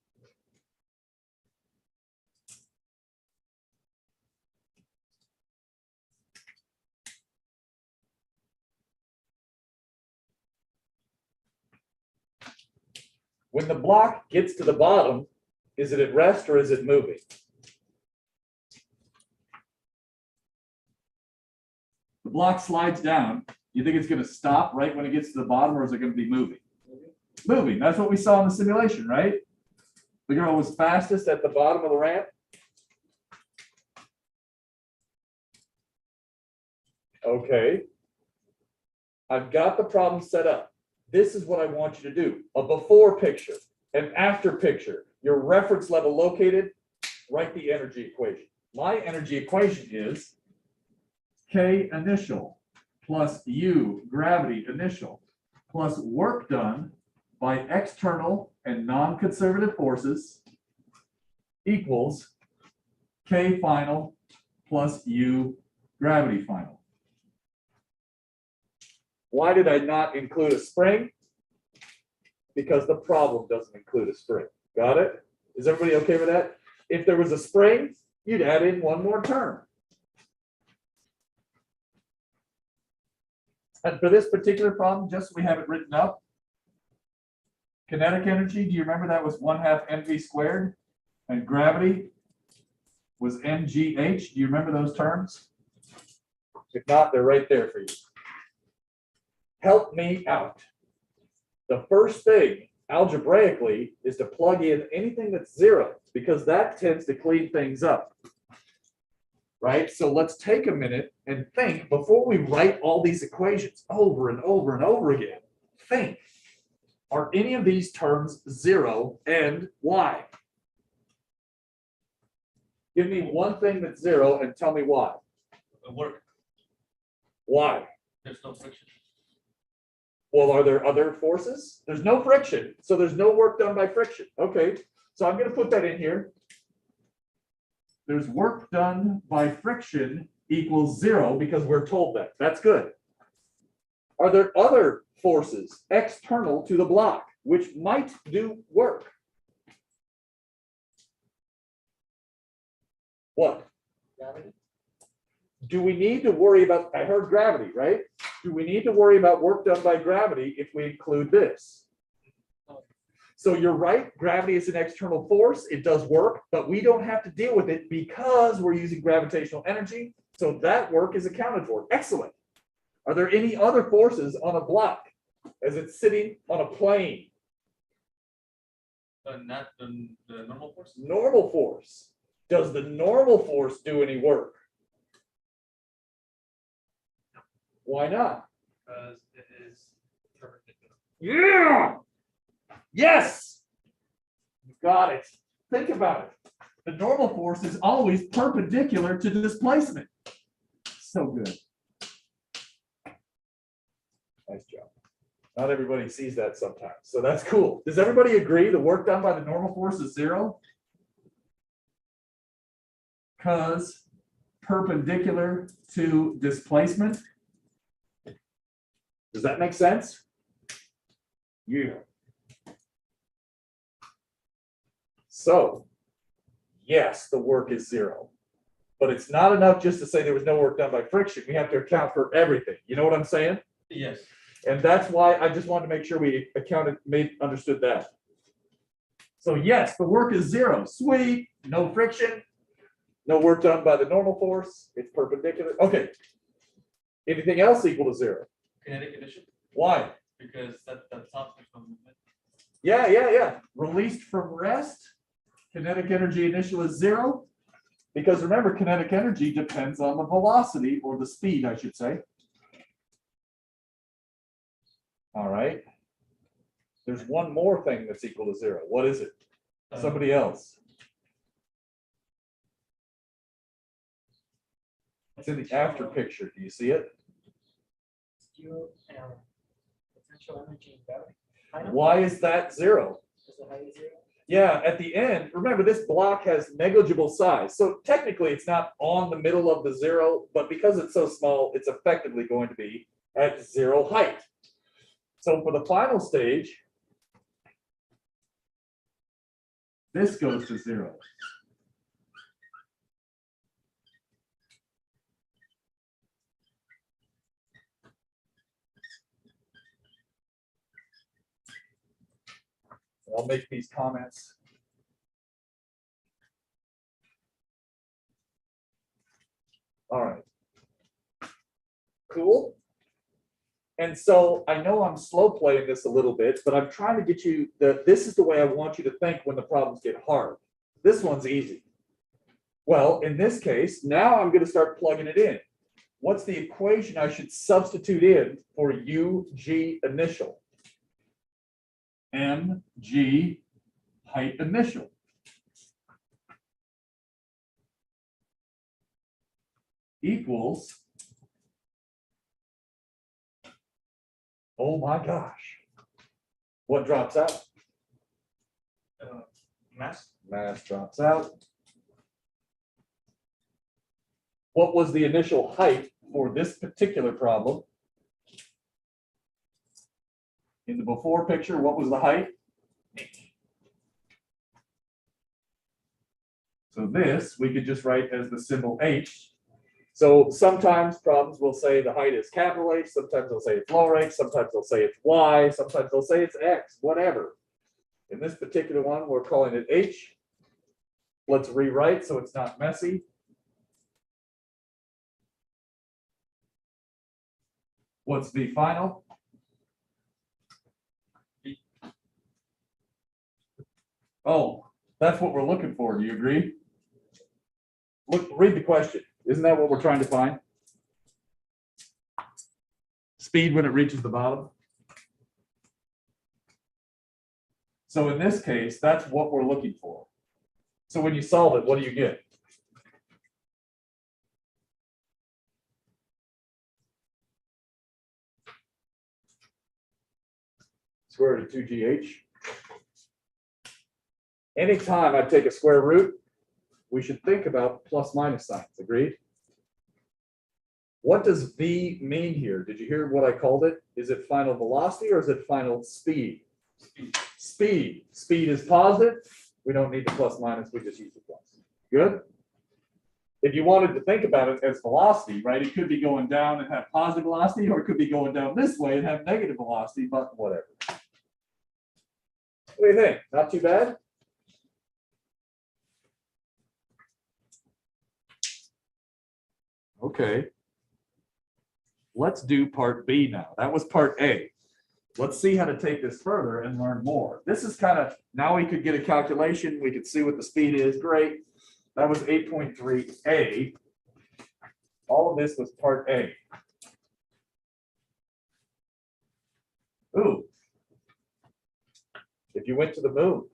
When the block gets to the bottom, is it at rest or is it moving? The block slides down. You think it's going to stop right when it gets to the bottom, or is it going to be moving? Moving. That's what we saw in the simulation, right? The girl was fastest at the bottom of the ramp. Okay. I've got the problem set up. This is what I want you to do. A before picture, an after picture, your reference level located, write the energy equation. My energy equation is K initial plus U gravity initial plus work done by external and non-conservative forces equals K final plus U gravity final. Why did I not include a spring? Because the problem doesn't include a spring. Got it? Is everybody okay with that? If there was a spring, you'd add in one more term. And for this particular problem, just so we have it written up, kinetic energy, do you remember that was 1/2 mv squared? And gravity was mgh. Do you remember those terms? If not, they're right there for you. Help me out. The first thing, algebraically, is to plug in anything that's 0, because that tends to clean things up. Right? So let's take a minute and think before we write all these equations over and over and over again. Think, are any of these terms 0 and why? Give me one thing that's 0 and tell me why. Work. Why? There's no friction. Well, are there other forces? There's no friction, so there's no work done by friction. Okay, so I'm going to put that in here. There's work done by friction equals 0 because we're told that. That's good. Are there other forces external to the block which might do work? What? Gravity? Do we need to worry about, I heard gravity, right? Do we need to worry about work done by gravity if we include this? So you're right, gravity is an external force. It does work, but we don't have to deal with it because we're using gravitational energy. So that work is accounted for. Excellent. Are there any other forces on a block as it's sitting on a plane? Not the normal force. Normal force. Does the normal force do any work? Why not? Because it is perpendicular. Yeah. Yes. You got it. Think about it. The normal force is always perpendicular to the displacement. So good. Nice job. Not everybody sees that sometimes. So that's cool. Does everybody agree the work done by the normal force is 0? Because perpendicular to displacement. Does that make sense? Yeah. So, yes, the work is 0. But it's not enough just to say there was no work done by friction. We have to account for everything. You know what I'm saying? Yes. And that's why I just wanted to make sure we understood that. So yes, the work is 0. Sweet. No friction. No work done by the normal force. It's perpendicular. Okay. Anything else equal to 0? Kinetic addition. Why? Because that top is from movement. Yeah. Released from rest. Kinetic energy initial is 0. Because remember, kinetic energy depends on the velocity, or the speed, I should say. All right. There's one more thing that's equal to 0. What is it? Somebody else. It's in the after picture. Do you see it? Potential energy and gravity. Why is that 0? Is the height 0? Yeah, at the end, remember this block has negligible size. So technically it's not on the middle of the 0, but because it's so small, it's effectively going to be at 0 height. So for the final stage, this goes to 0. I'll make these comments. All right. Cool. And so I know I'm slow playing this a little bit, but I'm trying to get you this is the way I want you to think when the problems get hard. This one's easy. Well, in this case, now I'm going to start plugging it in. What's the equation I should substitute in for UG initial? MG height initial. Equals, oh my gosh, what drops out? Mass. Mass drops out. What was the initial height for this particular problem? In the before picture, what was the height? H. So this we could just write as the symbol H. So sometimes problems will say the height is capital H, sometimes they'll say it's lower H, sometimes they'll say it's Y, sometimes they'll say it's X, whatever. In this particular one, we're calling it H. Let's rewrite so it's not messy. What's the final? B. Oh, that's what we're looking for. Do you agree? Look, read the question. Isn't that what we're trying to find? Speed when it reaches the bottom. So in this case, that's what we're looking for. So when you solve it, what do you get? Square root of 2gh. Anytime I take a square root, we should think about plus minus signs. Agreed? What does V mean here? Did you hear what I called it? Is it final velocity or is it final speed? Speed. Speed. Speed is positive. We don't need the plus minus. We just use the plus. Good? If you wanted to think about it as velocity, right, it could be going down and have positive velocity, or it could be going down this way and have negative velocity, but whatever. What do you think? Not too bad? Okay. Let's do part B now. That was part A. Let's see how to take this further and learn more. This is kind of, now we could get a calculation. We could see what the speed is. Great. That was 8.3A. All of this was part A. Ooh. If you went to the moon,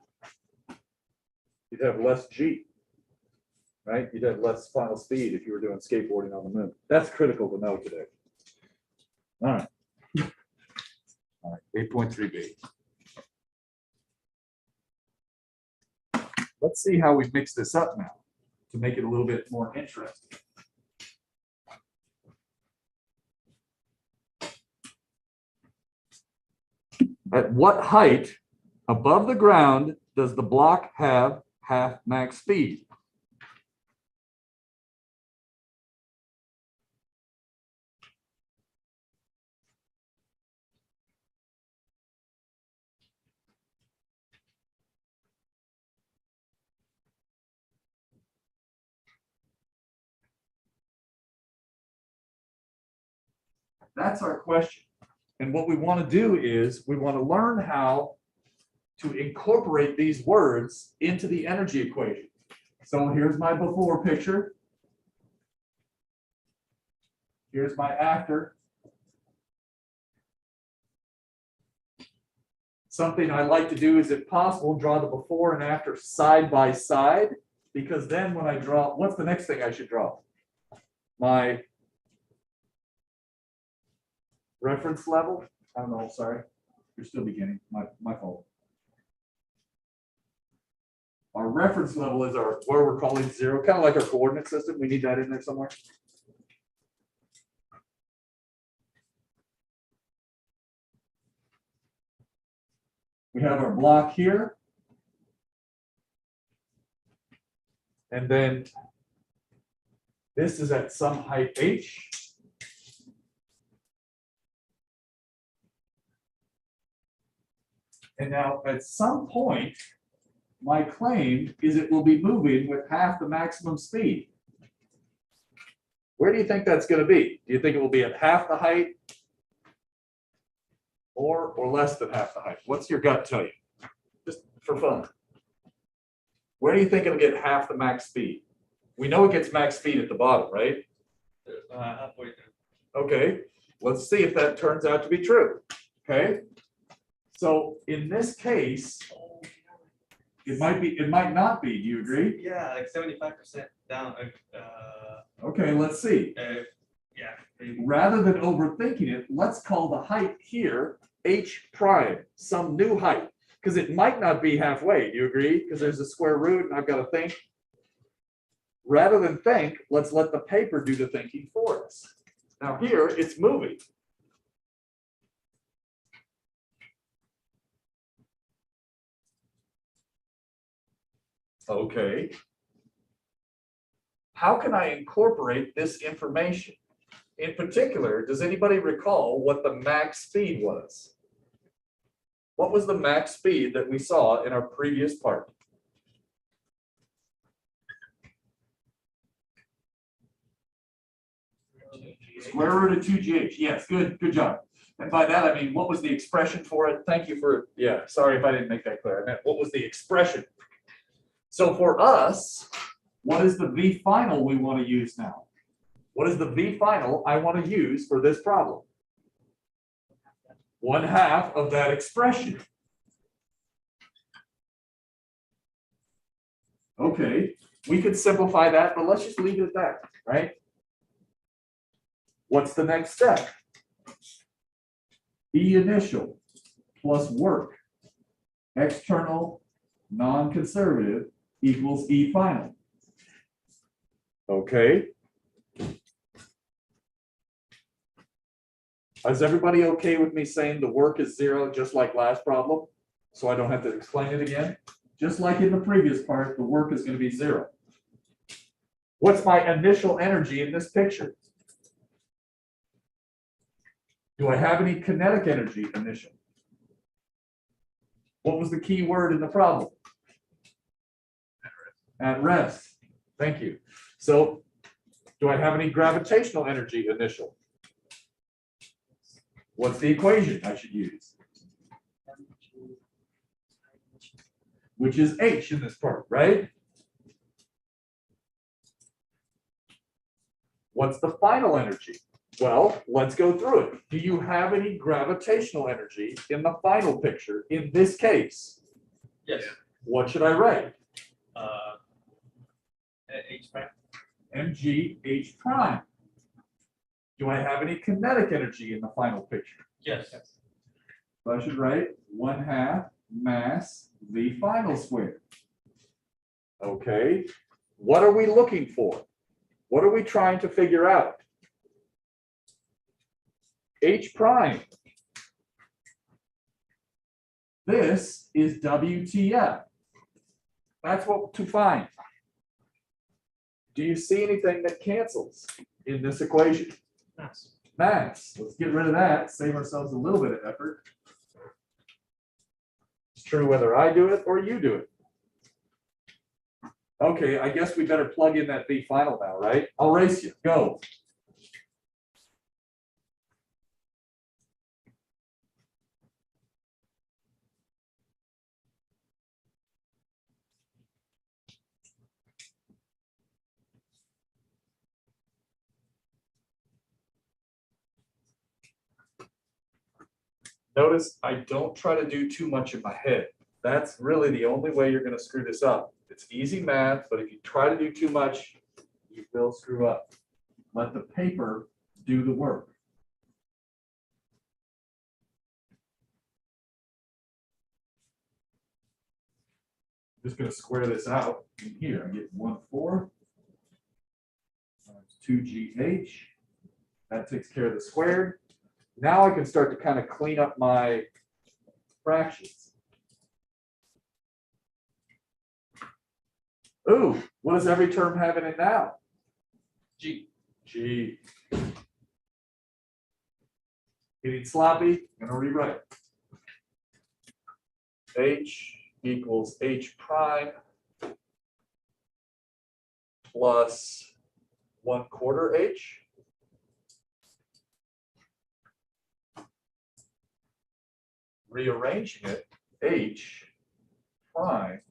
you'd have less G, right? You'd have less final speed if you were doing skateboarding on the moon. That's critical to know today. All right. All right, 8.3B. Let's see how we mix this up now to make it a little bit more interesting. At what height above the ground does the block have half max speed? That's our question. And what we want to do is we want to learn how to incorporate these words into the energy equation. So here's my before picture. Here's my after. Something I like to do is, if possible, draw the before and after side by side, because then when I draw, what's the next thing I should draw? My reference level? I don't know, sorry. You're still beginning, my fault. Our reference level is our, where we're calling zero, kind of like our coordinate system. We need that in there somewhere. We have our block here. And then this is at some height h. And now at some point, my claim is it will be moving with half the maximum speed. Where do you think that's going to be? Do you think it will be at half the height or less than half the height? What's your gut tell you? Just for fun. Where do you think it'll get half the max speed? We know it gets max speed at the bottom, right? Halfway through. Okay, let's see if that turns out to be true. Okay, so in this case, it might not be. Do you agree? Yeah, like 75% down. Okay, let's see. Yeah. Maybe. Rather than overthinking it, let's call the height here h prime, some new height, because it might not be halfway. Do you agree? Because there's a square root and I've got to think. Rather than think, let's let the paper do the thinking for us. Now here, it's moving. Okay. How can I incorporate this information? In particular, does anybody recall what the max speed was? What was the max speed that we saw in our previous part? Square root of 2gh. Yes, good job. And by that, I mean, what was the expression for it? Thank you for, yeah, sorry if I didn't make that clear. I meant, what was the expression? So for us, what is the V final we want to use now? What is the V final I want to use for this problem? 1/2 of that expression. Okay, we could simplify that, but let's just leave it at that, right? What's the next step? E initial plus work, external, non-conservative equals E final. Okay. Is everybody okay with me saying the work is 0 just like last problem? So I don't have to explain it again? Just like in the previous part, the work is going to be 0. What's my initial energy in this picture? Do I have any kinetic energy initial? What was the key word in the problem? At rest. Thank you. So do I have any gravitational energy initial? What's the equation I should use? Which is H in this part, right? What's the final energy? Well, let's go through it. Do you have any gravitational energy in the final picture in this case? Yes. What should I write? H prime. Mg H prime. Do I have any kinetic energy in the final picture? Yes. So I should write 1/2 mass V final squared. Okay, what are we looking for? What are we trying to figure out? H prime. This is WTF. That's what to find. Do you see anything that cancels in this equation? Mass. Mass. Let's get rid of that, save ourselves a little bit of effort. It's true whether I do it or you do it. Okay, I guess we better plug in that V final now, right? I'll race you. Go. Notice I don't try to do too much in my head. That's really the only way you're going to screw this up. It's easy math, but if you try to do too much, you will screw up. Let the paper do the work. I'm just going to square this out in here. I get 1/4 times 2gh. That takes care of the squared. Now I can start to kind of clean up my fractions. Ooh, what does every term have in it now? G. G. Getting sloppy, I'm gonna rewrite. H equals H prime plus 1/4 H. Rearranging it, H prime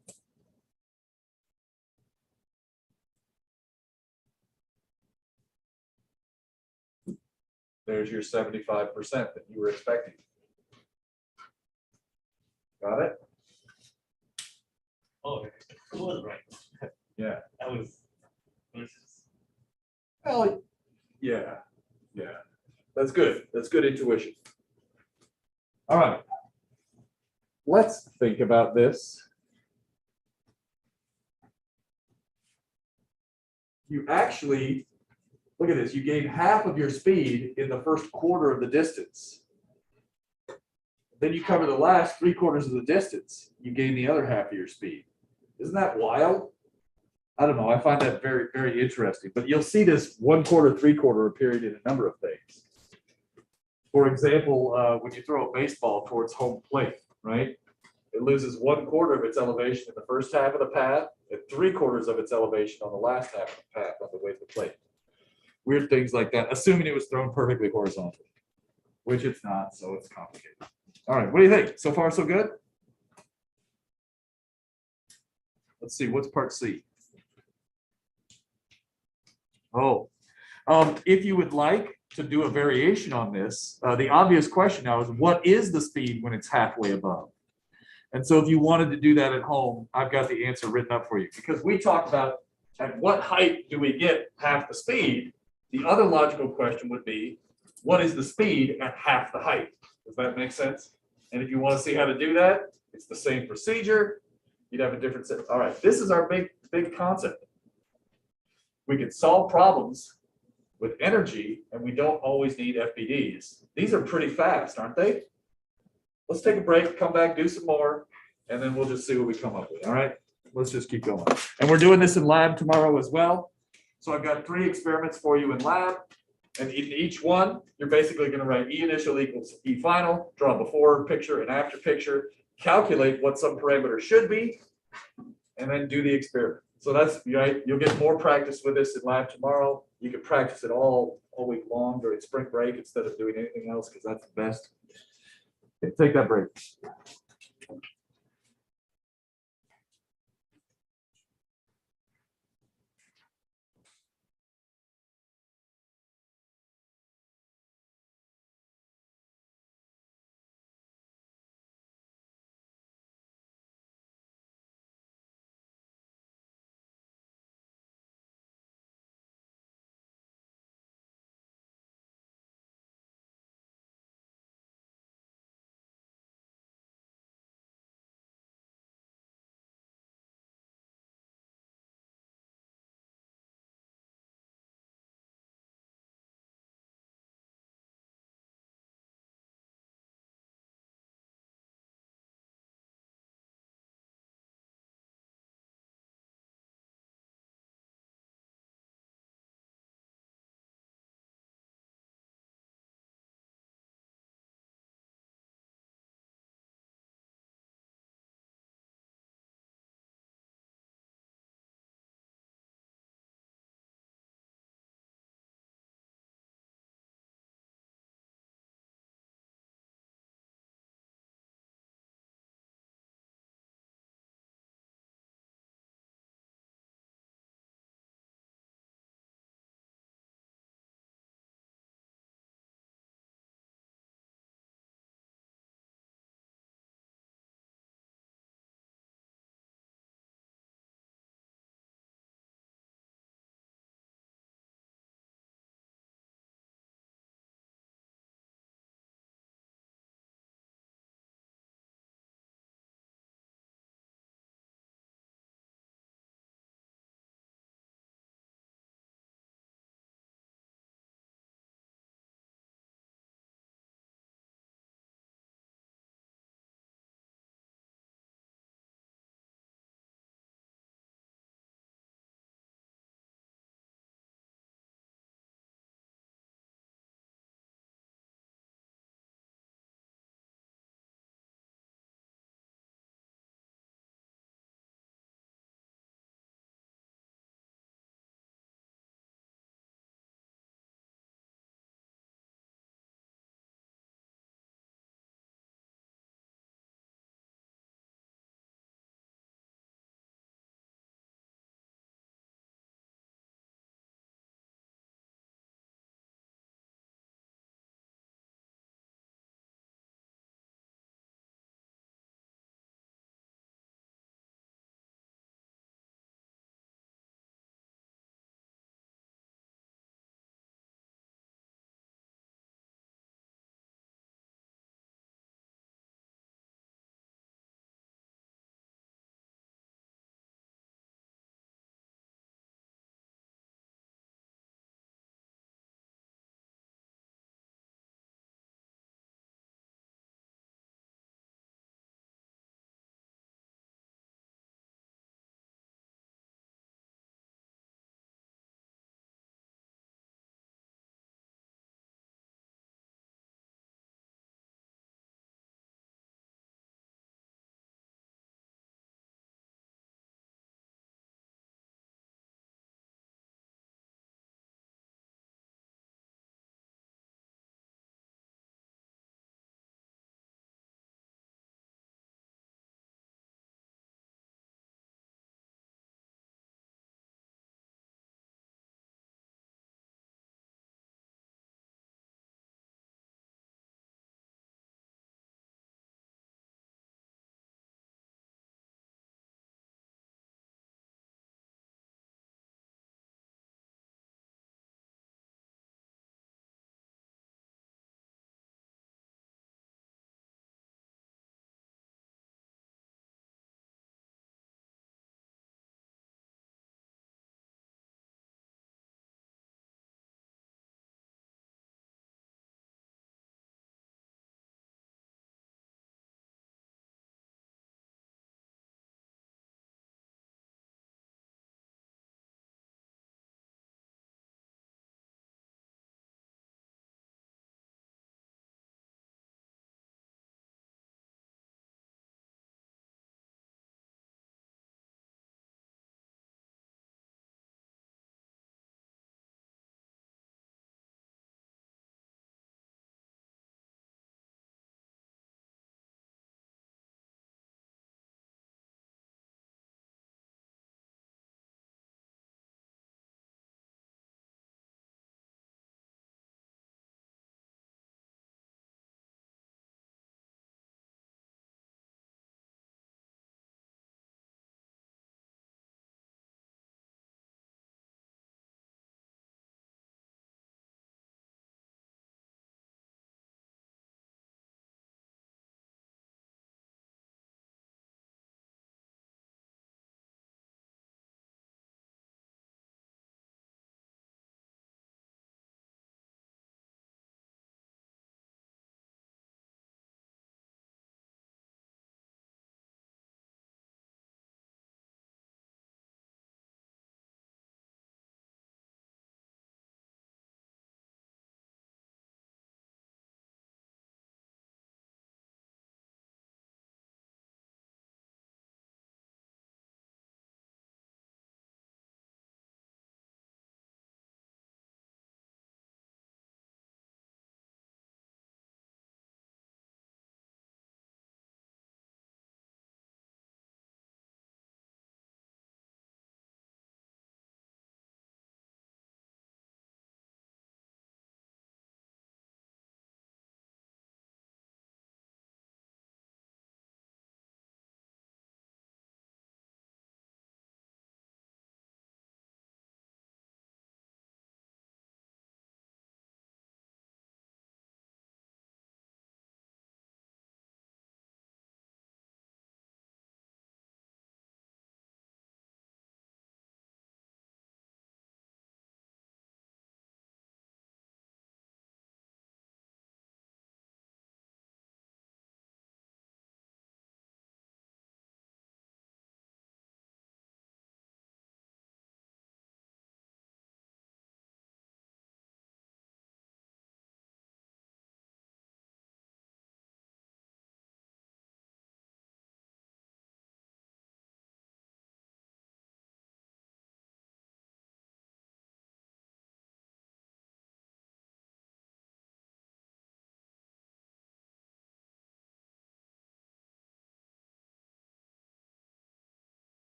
there's your 75% that you were expecting. Got it? Oh, it was right. Yeah. That was. Well, yeah, yeah. That's good. That's good intuition. All right. Let's think about this. You actually, look at this, you gain half of your speed in the first quarter of the distance. Then you cover the last 3/4 of the distance, you gain the other half of your speed. Isn't that wild? I don't know, I find that very, very interesting. But you'll see this 1/4, 3/4 appearing in a number of things. For example, when you throw a baseball towards home plate, right? It loses 1/4 of its elevation in the first half of the path and 3/4 of its elevation on the last half of the path on the way to the plate. Weird things like that, assuming it was thrown perfectly horizontal, which it's not, so it's complicated. All right, what do you think? So far, so good? Let's see, what's part C? Oh, if you would like to do a variation on this, the obvious question now is what is the speed when it's halfway above? And so if you wanted to do that at home, I've got the answer written up for you because we talked about at what height do we get half the speed? The other logical question would be, what is the speed at half the height? Does that make sense? And if you want to see how to do that, it's the same procedure. You'd have a different set. All right, this is our big concept. We can solve problems with energy, and we don't always need FBDs. These are pretty fast, aren't they? Let's take a break, come back, do some more, and then we'll just see what we come up with. All right, let's just keep going. And we're doing this in lab tomorrow as well. So I've got 3 experiments for you in lab. And in each one, you're basically going to write E initial equals E final, draw a before picture and after picture, calculate what some parameter should be, and then do the experiment. So that's right. You'll get more practice with this in lab tomorrow. You can practice it all week long during spring break instead of doing anything else because that's the best. Take that break.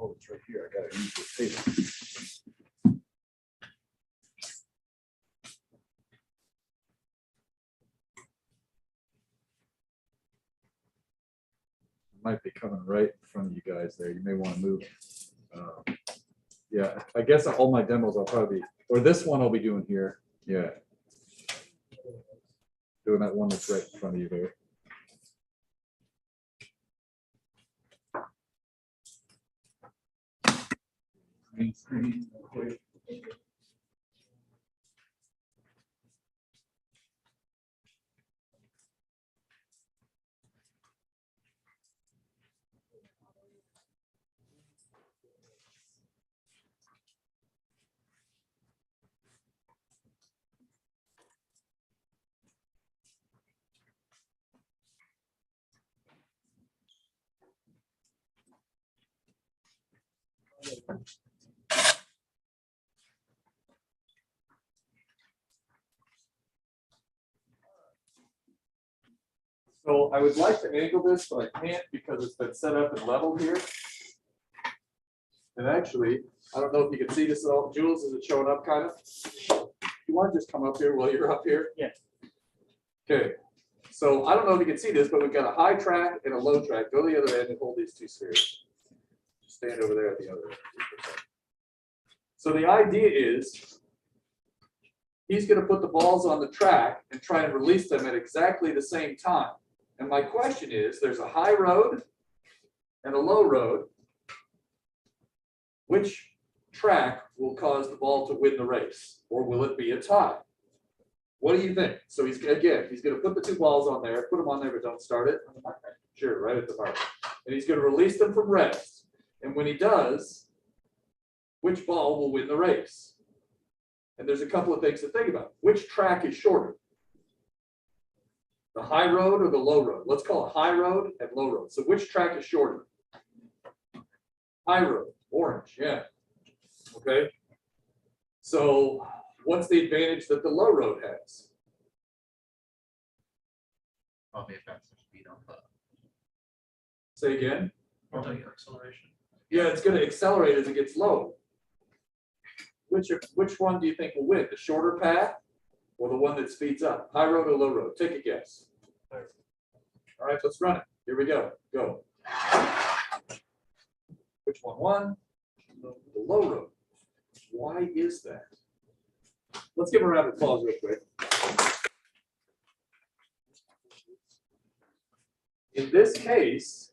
Oh, it's right here. I got to use this table. Might be coming right in front of you guys there. You may want to move. Yeah, I guess all my demos I'll probably, or this one I'll be doing here. Yeah. Doing that one that's right in front of you there. Green screen, okay. So I would like to angle this, but I can't because it's been set up and leveled here. And actually, I don't know if you can see this at all. Jules, is it showing up kind of? You want to just come up here while you're up here? Yeah. Okay. So I don't know if you can see this, but we've got a high track and a low track. Go to the other end and hold these two spheres. Stand over there at the other end. So the idea is he's going to put the balls on the track and try and release them at exactly the same time. And my question is, there's a high road and a low road. Which track will cause the ball to win the race? Or will it be a tie? What do you think? So he's going to put the two balls on there, put them on there, but don't start it. Sure, right at the mark. And he's going to release them from rest. And when he does, which ball will win the race? And there's a couple of things to think about. Which track is shorter? The high road or the low road? Let's call it high road and low road. So which track is shorter? High road, orange, yeah. Okay. So what's the advantage that the low road has? Probably a faster speed on the. Say again? Probably acceleration. Yeah, it's going to accelerate as it gets low. Which one do you think will win? The shorter path or the one that speeds up? High road or low road? Take a guess. All right, let's run it. Here we go. Go. Which one won? The low road. Why is that? Let's give a round of applause real quick. In this case,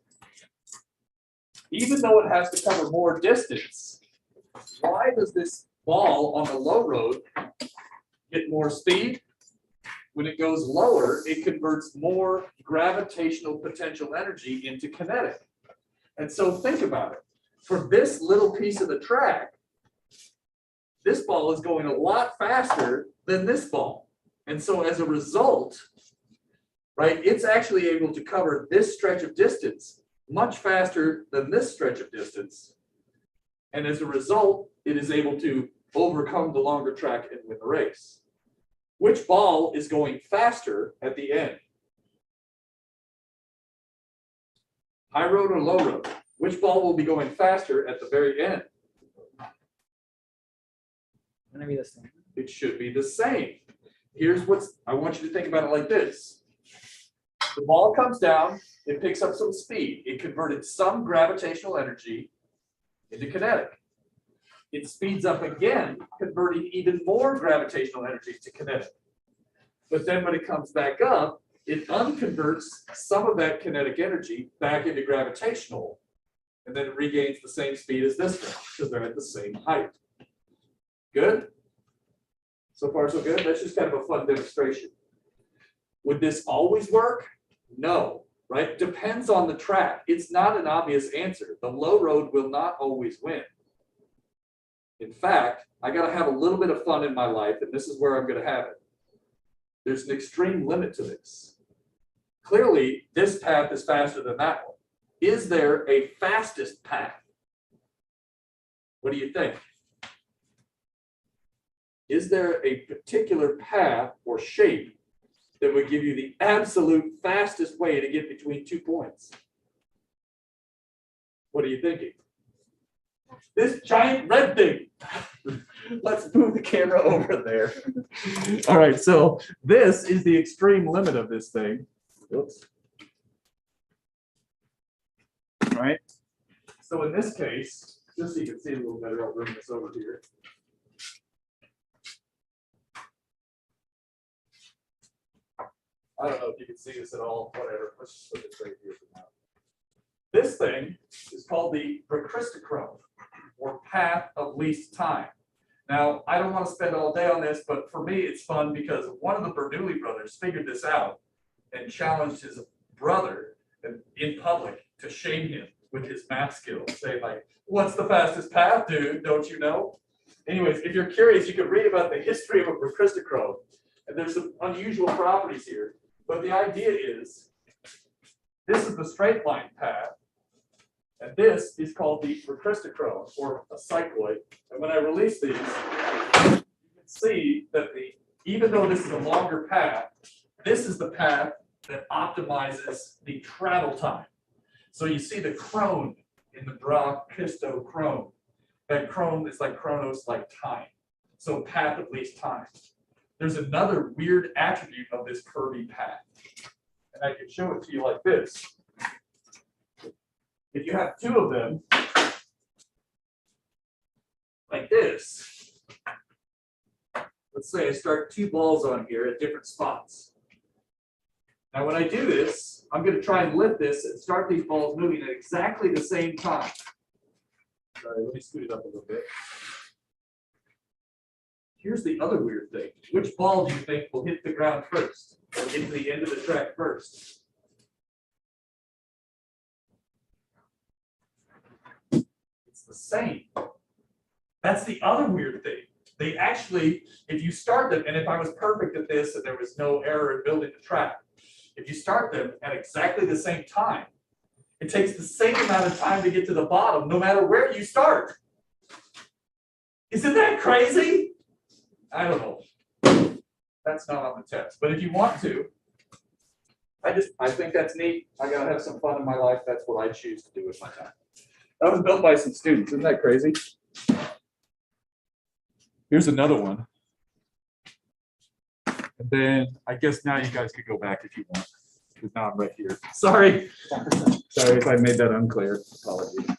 even though it has to cover more distance, why does this ball on the low road get more speed? When it goes lower, it converts more gravitational potential energy into kinetic. And so think about it. For this little piece of the track, this ball is going a lot faster than this ball. And so as a result, right, it's actually able to cover this stretch of distance much faster than this stretch of distance. And as a result, it is able to overcome the longer track and win the race. Which ball is going faster at the end? High road or low road? Which ball will be going faster at the very end? Gonna be the same. It should be the same. Here's what's, I want you to think about it like this. The ball comes down, it picks up some speed. It converted some gravitational energy into kinetic. It speeds up again, converting even more gravitational energy to kinetic. But then when it comes back up, it unconverts some of that kinetic energy back into gravitational, and then it regains the same speed as this one because they're at the same height. Good? So far, so good? That's just kind of a fun demonstration. Would this always work? No, right? Depends on the track. It's not an obvious answer. The low road will not always win. In fact, I got to have a little bit of fun in my life, and this is where I'm going to have it. There's an extreme limit to this. Clearly, this path is faster than that one. Is there a fastest path? What do you think? Is there a particular path or shape that would give you the absolute fastest way to get between 2 points? What are you thinking? This giant red thing. Let's move the camera over there. All right, so this is the extreme limit of this thing. Oops. All right. So in this case, just so you can see a little better, I'll bring this over here. I don't know if you can see this at all, whatever. Let's just put this right here for now. This thing is called the Christochrome, or path of least time. Now, I don't want to spend all day on this, but for me, it's fun because one of the Bernoulli brothers figured this out and challenged his brother in public to shame him with his math skills, saying like, what's the fastest path, dude? Don't you know? Anyways, if you're curious, you can read about the history of a Christochrome, and there's some unusual properties here. But the idea is, this is the straight line path, and this is called the Christochrome, or a cycloid. And when I release these, you can see that even though this is a longer path, this is the path that optimizes the travel time. So you see the chrome in the Christochrome. That chrome is like chronos, like time. So path of least time. There's another weird attribute of this curvy path. And I can show it to you like this. If you have two of them, like this, let's say I start two balls on here at different spots. Now when I do this, I'm going to try and lift this and start these balls moving at exactly the same time. Sorry, let me scoot it up a little bit. Here's the other weird thing. Which ball do you think will hit the ground first, or get to the end of the track first? It's the same. That's the other weird thing. They actually, if you start them, and if I was perfect at this and there was no error in building the track, if you start them at exactly the same time, it takes the same amount of time to get to the bottom, no matter where you start. Isn't that crazy? I don't know. That's not on the test. But if you want to, I think that's neat. I gotta have some fun in my life. That's what I choose to do with my time. That was built by some students. Isn't that crazy? Here's another one. And then I guess now you guys could go back if you want. Because now I'm right here. Sorry. Sorry if I made that unclear. Apologies.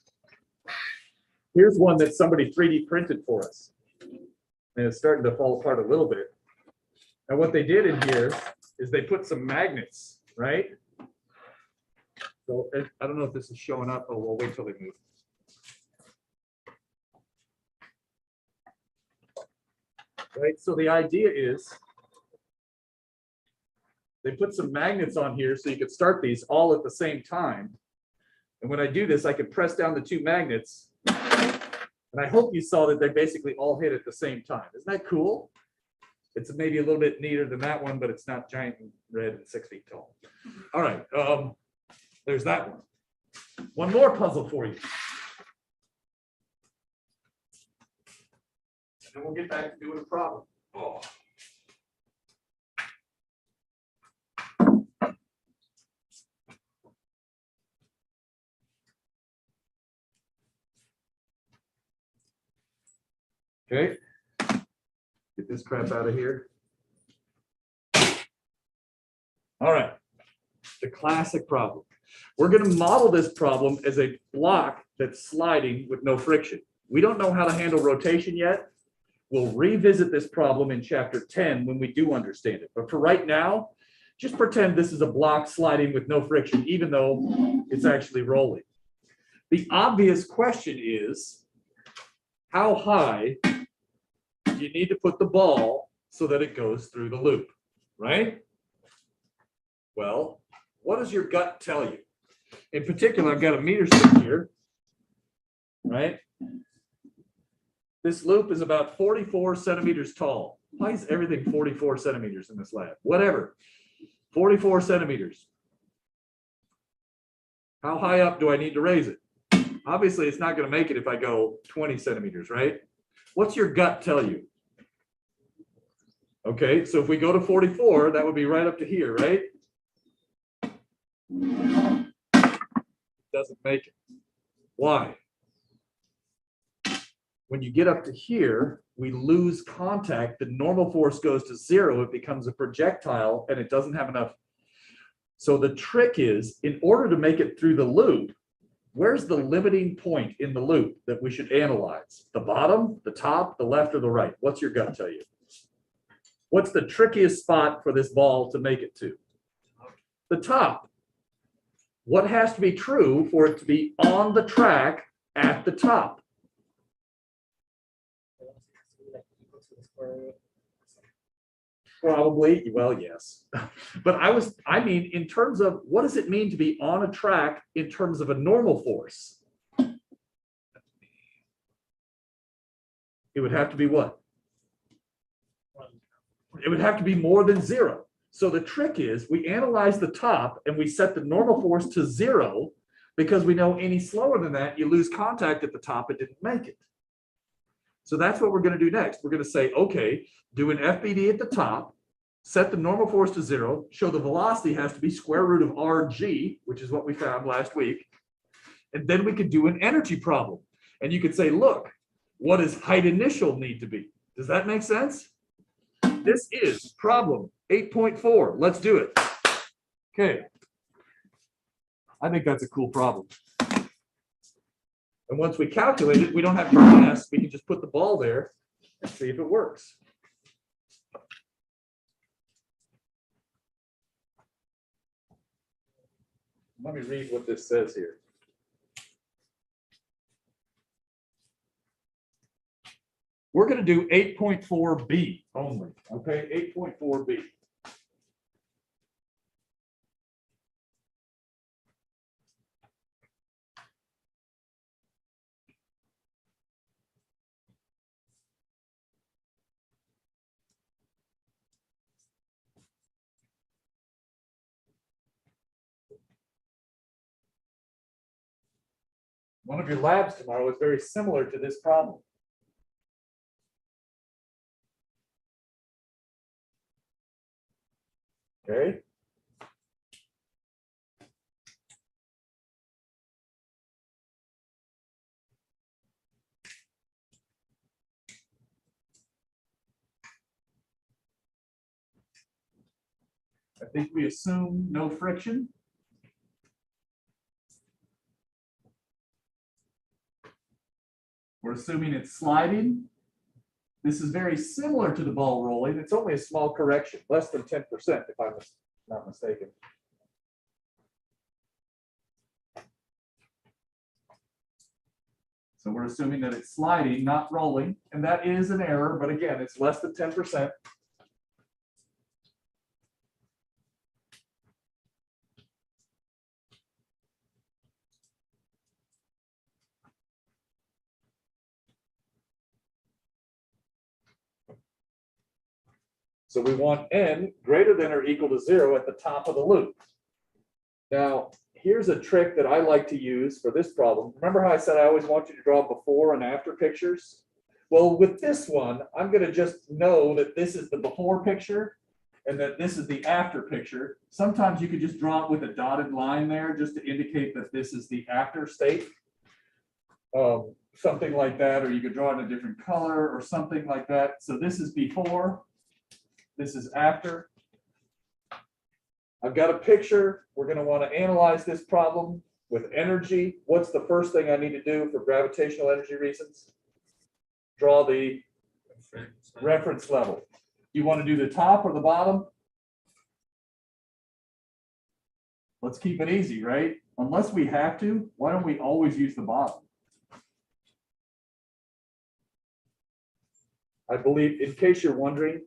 Here's one that somebody 3D printed for us. And it's starting to fall apart a little bit. And what they did in here is they put some magnets, right? So I don't know if this is showing up. Oh, we'll wait till they move. Right, so the idea is they put some magnets on here so you could start these all at the same time. And when I do this, I can press down the two magnets. And I hope you saw that they basically all hit at the same time. Isn't that cool? It's maybe a little bit neater than that one, but it's not giant and red and 6 feet tall. All right, there's that one. One more puzzle for you. And then we'll get back to doing a problem. Oh. Okay, get this crap out of here. All right, the classic problem. We're going to model this problem as a block that's sliding with no friction. We don't know how to handle rotation yet. We'll revisit this problem in chapter 10 when we do understand it. But for right now, just pretend this is a block sliding with no friction, even though it's actually rolling. The obvious question is, how high do you need to put the ball so that it goes through the loop, right? Well, what does your gut tell you? In particular, I've got a meter stick here, right? This loop is about 44 centimeters tall. Why is everything 44 centimeters in this lab? Whatever, 44 centimeters. How high up do I need to raise it? Obviously, it's not going to make it if I go 20 centimeters, right? What's your gut tell you? Okay, so if we go to 44, that would be right up to here, right? Doesn't make it. Why? when you get up to here, we lose contact. The normal force goes to 0. It becomes a projectile and it doesn't have enough. So the trick is, in order to make it through the loop, where's the limiting point in the loop that we should analyze? The bottom, the top, the left, or the right? What's your gut tell you? What's the trickiest spot for this ball to make it to? The top. What has to be true for it to be on the track at the top? Probably, well, yes. But I mean, in terms of what does it mean to be on a track in terms of a normal force? It would have to be what? It would have to be more than 0. So the trick is we analyze the top and we set the normal force to 0 because we know any slower than that, you lose contact at the top, it didn't make it. So that's what we're going to do next. We're going to say, okay, do an FBD at the top, set the normal force to 0, show the velocity has to be square root of RG, which is what we found last week. And then we could do an energy problem. And you could say, look, what does height initial need to be? Does that make sense? This is problem 8.4. Let's do it. Okay. I think that's a cool problem. And once we calculate it, we don't have to guess. We can just put the ball there and see if it works. Let me read what this says here. We're going to do 8.4b only, okay? 8.4b. One of your labs tomorrow is very similar to this problem. Okay. I think we assume no friction. We're assuming it's sliding. This is very similar to the ball rolling. It's only a small correction, less than 10%, if I'm not mistaken. So we're assuming that it's sliding, not rolling, and that is an error, but again, it's less than 10%. So we want n greater than or equal to 0 at the top of the loop. Now, here's a trick that I like to use for this problem. Remember how I said I always want you to draw before and after pictures? Well, with this one, I'm going to just know that this is the before picture and that this is the after picture. Sometimes you could just draw it with a dotted line there just to indicate that this is the after state. Something like that, or you could draw it in a different color or something like that. So this is before. This is after. I've got a picture. We're going to want to analyze this problem with energy. What's the first thing I need to do for gravitational energy reasons? Draw the reference level. You want to do the top or the bottom? Let's keep it easy, right? Unless we have to, why don't we always use the bottom? I believe, in case you're wondering,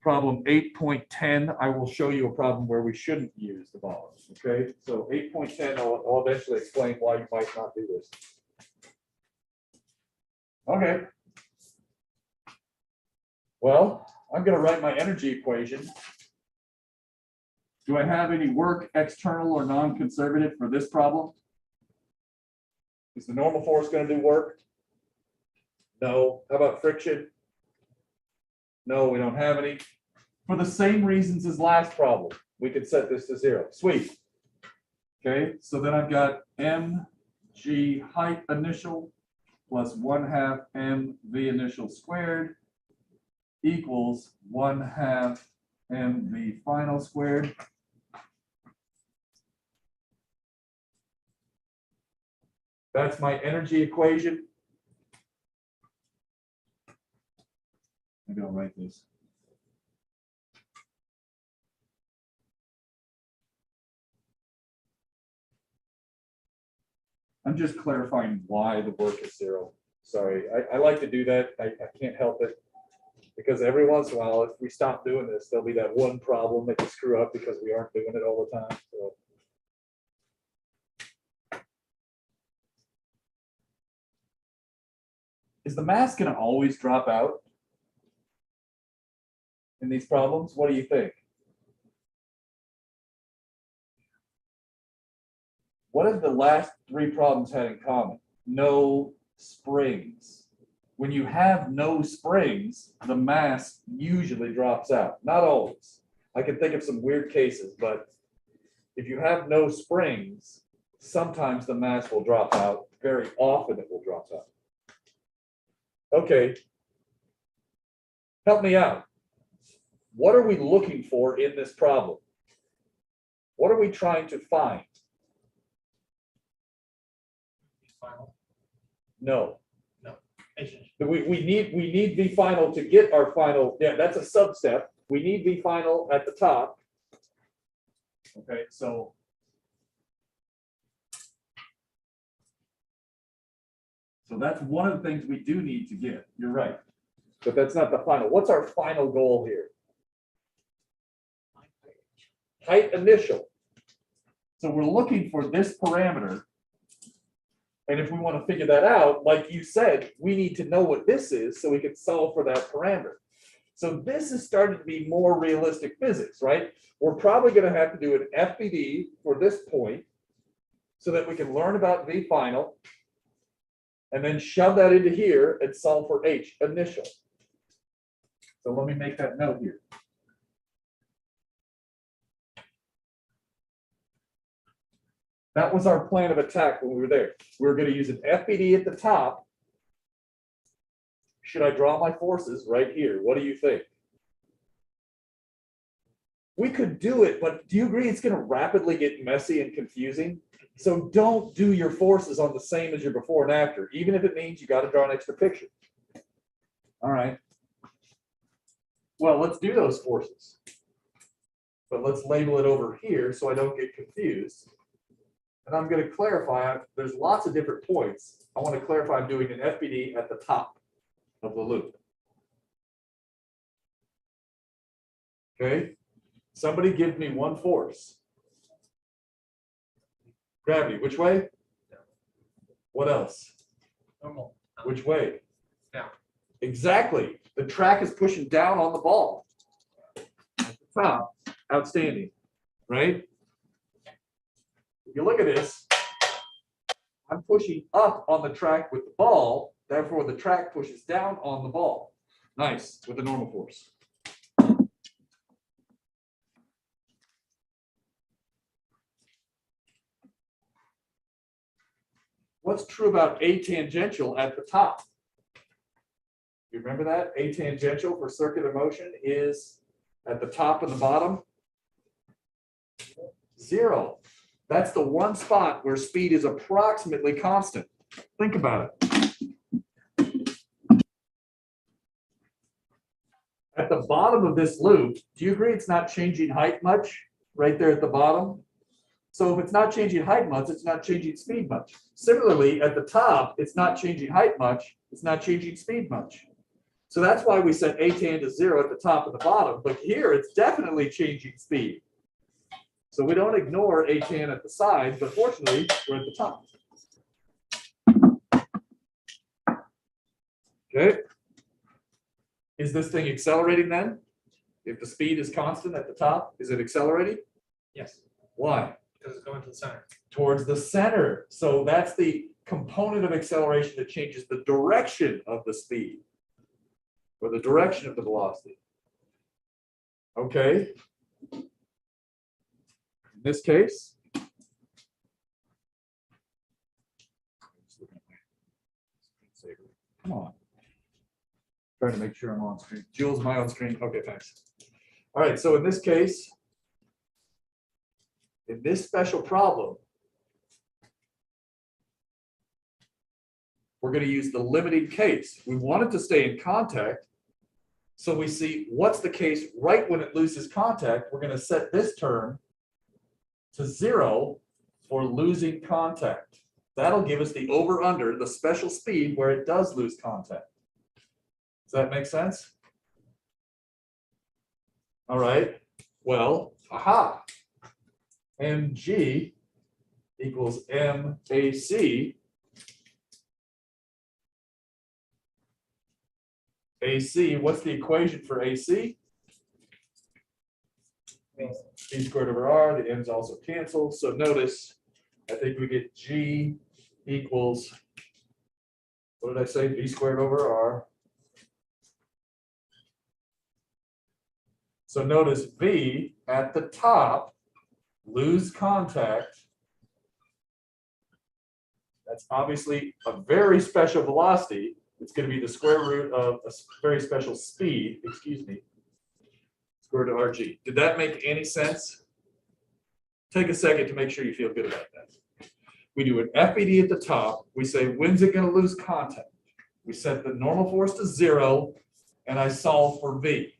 problem 8.10, I will show you a problem where we shouldn't use the bottom, okay? So 8.10, I'll eventually explain why you might not do this. Okay. Well, I'm going to write my energy equation. Do I have any work external or non-conservative for this problem? Is the normal force going to do work? No. How about friction? No, we don't have any. For the same reasons as last problem, we could set this to 0. Sweet. Okay, so then I've got mg height initial plus 1/2 mv initial squared equals 1/2 mv final squared. That's my energy equation. Maybe I'll write this. I'm just clarifying why the work is 0. Sorry, I like to do that. I can't help it. Because every once in a while, if we stop doing this, there'll be that one problem that you screw up because we aren't doing it all the time. So. Is the mass going to always drop out in these problems? What do you think? What have the last 3 problems had in common? No springs. When you have no springs, the mass usually drops out. Not always. I can think of some weird cases, but if you have no springs, sometimes the mass will drop out. Very often it will drop out. Okay. Help me out. What are we looking for in this problem? What are we trying to find? Final. No. Agent. We need V final to get our final. Yeah, that's a substep. We need V final at the top. Okay, so that's one of the things we do need to get. You're right. But that's not the final. What's our final goal here? Height initial. So we're looking for this parameter. And if we want to figure that out, like you said, we need to know what this is so we can solve for that parameter. So this is starting to be more realistic physics, right? We're probably going to have to do an FBD for this point so that we can learn about V final and then shove that into here and solve for H initial. So let me make that note here. That was our plan of attack when we were there. We were going to use an FBD at the top. Should I draw my forces right here? What do you think? We could do it, but do you agree it's going to rapidly get messy and confusing? So don't do your forces on the same as your before and after, even if it means you got to draw an extra picture. All right. Well, let's do those forces. But let's label it over here so I don't get confused. And I'm going to clarify, there's lots of different points. I want to clarify I'm doing an FBD at the top of the loop. Okay, somebody give me one force. Gravity, which way? What else? Normal. Which way? Down. Exactly. The track is pushing down on the ball. At the top, outstanding, right? If you look at this, I'm pushing up on the track with the ball, therefore the track pushes down on the ball. Nice, with a normal force. What's true about A tangential at the top? You remember that? A tangential for circular motion is at the top and the bottom? 0. That's the one spot where speed is approximately constant. Think about it. At the bottom of this loop, do you agree it's not changing height much right there at the bottom? So if it's not changing height much, it's not changing speed much. Similarly, at the top, it's not changing height much, it's not changing speed much. So that's why we set A tan to 0 at the top and the bottom, but here it's definitely changing speed. So we don't ignore A tan at the side, but fortunately, we're at the top. Okay. Is this thing accelerating then? If the speed is constant at the top, is it accelerating? Yes, Why? because it's going to the center. Towards the center. So that's the component of acceleration that changes the direction of the speed or the direction of the velocity. Okay. In this case, screensaver. Come on. Trying to make sure I'm on screen. Jules, am I on screen? Okay, thanks. All right, so in this case, in this special problem, we're going to use the limiting case. We want it to stay in contact. So we see what's the case right when it loses contact. We're going to set this term to 0 for losing contact. That'll give us the over under, the special speed where it does lose contact. Does that make sense? All right. Well, aha. mg equals mac. AC, what's the equation for AC? B squared over R, the ends also cancel. So notice, I think we get G equals, what did I say? B squared over R. So notice V at the top, lose contact. That's obviously a very special velocity. It's going to be the square root of a very special speed, excuse me, square root of RG. Did that make any sense? Take a second to make sure you feel good about that. We do an FBD at the top. We say, when's it going to lose contact? We set the normal force to 0, and I solve for V.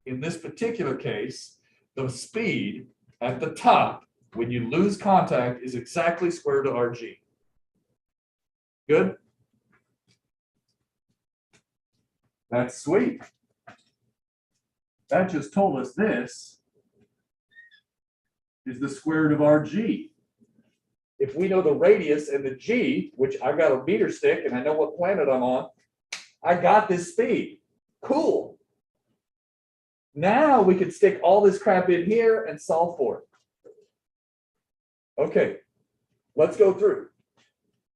In this particular case, the speed at the top, when you lose contact, is exactly square root of RG. Good? That's sweet. That just told us this is the square root of RG. If we know the radius and the G, which I've got a meter stick and I know what planet I'm on, I got this speed. Cool. Now we can stick all this crap in here and solve for it. Okay, let's go through.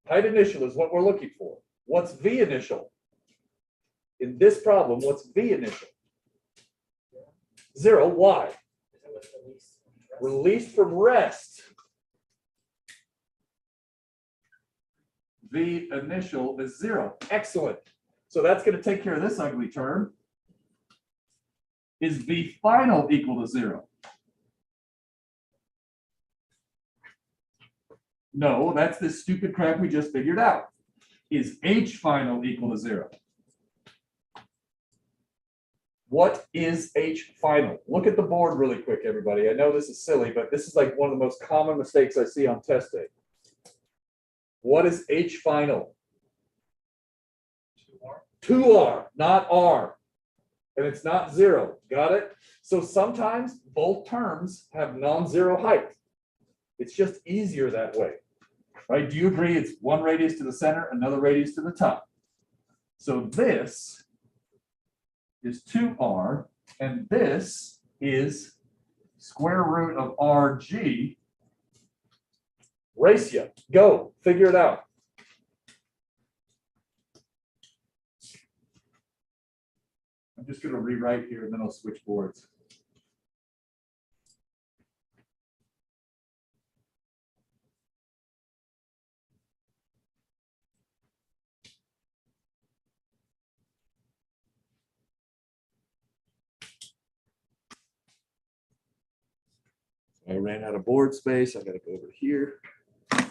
Height initial is what we're looking for. What's V initial? In this problem, what's V initial? 0. Why? Released from rest. V initial is 0. Excellent. So that's going to take care of this ugly term. Is V final equal to 0? No, that's this stupid crap we just figured out. Is H final equal to 0? What is H final? Look at the board really quick, everybody. I know this is silly, but this is like one of the most common mistakes I see on test day. What is H final? 2R, not R. And it's not 0. Got it? So sometimes both terms have non-zero height. It's just easier that way. Right? Do you agree it's one radius to the center, another radius to the top? So this is 2R, and this is square root of RG. Ratio. Go. Figure it out. I'm just going to rewrite here, and then I'll switch boards. I ran out of board space. I got to go over here. I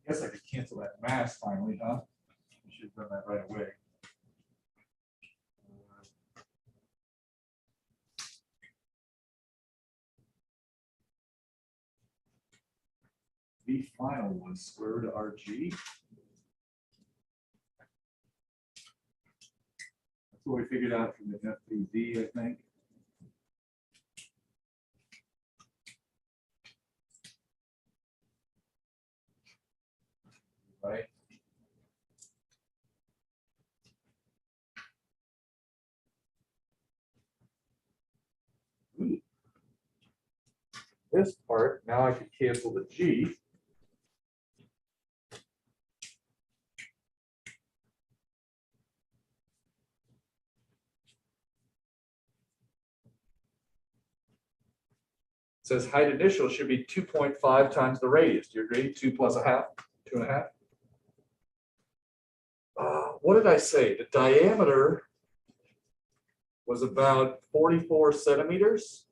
guess I could cancel that mass finally, huh? I should have done that right away. V final was square root of RG. That's what we figured out from the FBD, I think. Right? Ooh. This part, now I can cancel the G. It says height initial should be 2.5 times the radius. Do you agree? 2 plus a half, 2.5. what did I say? The diameter was about 44 centimeters.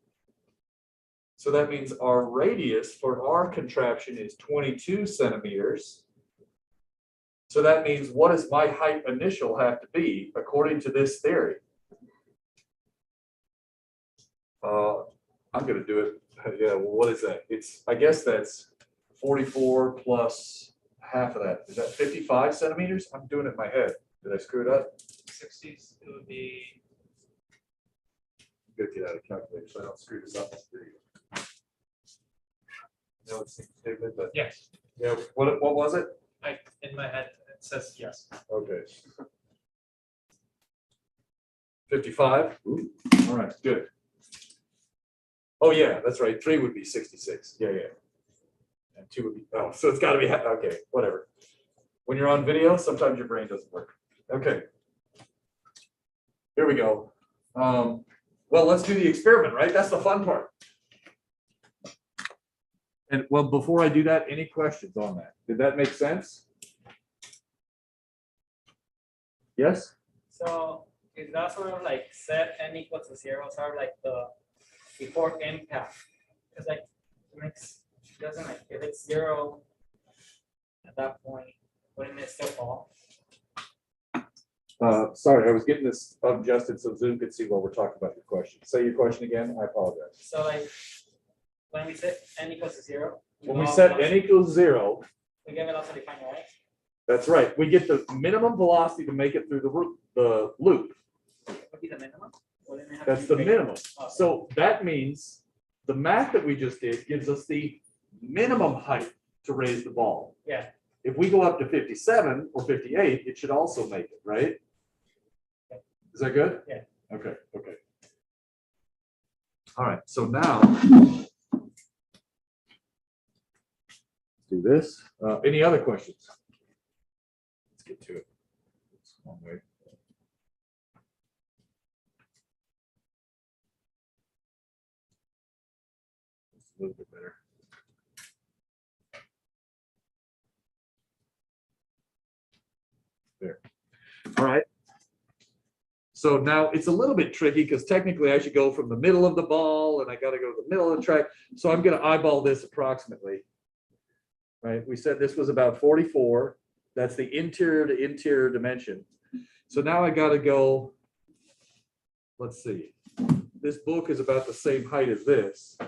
So that means our radius for our contraption is 22 centimeters. So that means what does my height initial have to be according to this theory? I'm going to do it. Yeah, well, what is that? I guess that's 44 plus half of that. Is that 55 centimeters? I'm doing it in my head. Did I screw it up? 60s, it would be, I'm gonna get out of calculator so I don't screw this up. No, it seems stupid, but yes, yeah, what was it? in my head, it says yes. Okay. 55? Ooh, all right, good. Oh, yeah, that's right. 3 would be 66. Yeah, yeah. And 2 would be, oh, so it's got to be, okay, whatever. When you're on video, sometimes your brain doesn't work. Okay. Here we go. Well, let's do the experiment, right? That's the fun part. And well, before I do that, any questions on that? Did that make sense? Yes? So is that sort of like set n equals to 0, sort of like the before impact? Because like it makes, doesn't like if it's 0 at that point, wouldn't it still fall? Sorry, I was getting this adjusted so Zoom could see while we're talking about your question. Say your question again. I apologize. So like when we set n equals to 0, When we set n equals 0, we get velocity defined, right? that's right. We get the minimum velocity to make it through the loop. Would be the minimum? Wouldn't it have to That's be the bigger? minimum. Oh, So that means the math that we just did gives us the minimum height to raise the ball. yeah. If we go up to 57 or 58, it should also make it, right? Is that good? Yeah. Okay, okay. All right, so now do this. Any other questions? Let's get to it. It's a long way. Just a little bit better. There. All right. So now it's a little bit tricky because technically I should go from the middle of the ball and I got to go to the middle of the track. So I'm going to eyeball this approximately. Right. We said this was about 44. That's the interior to interior dimension. So now I got to go. Let's see. This book is about the same height as this.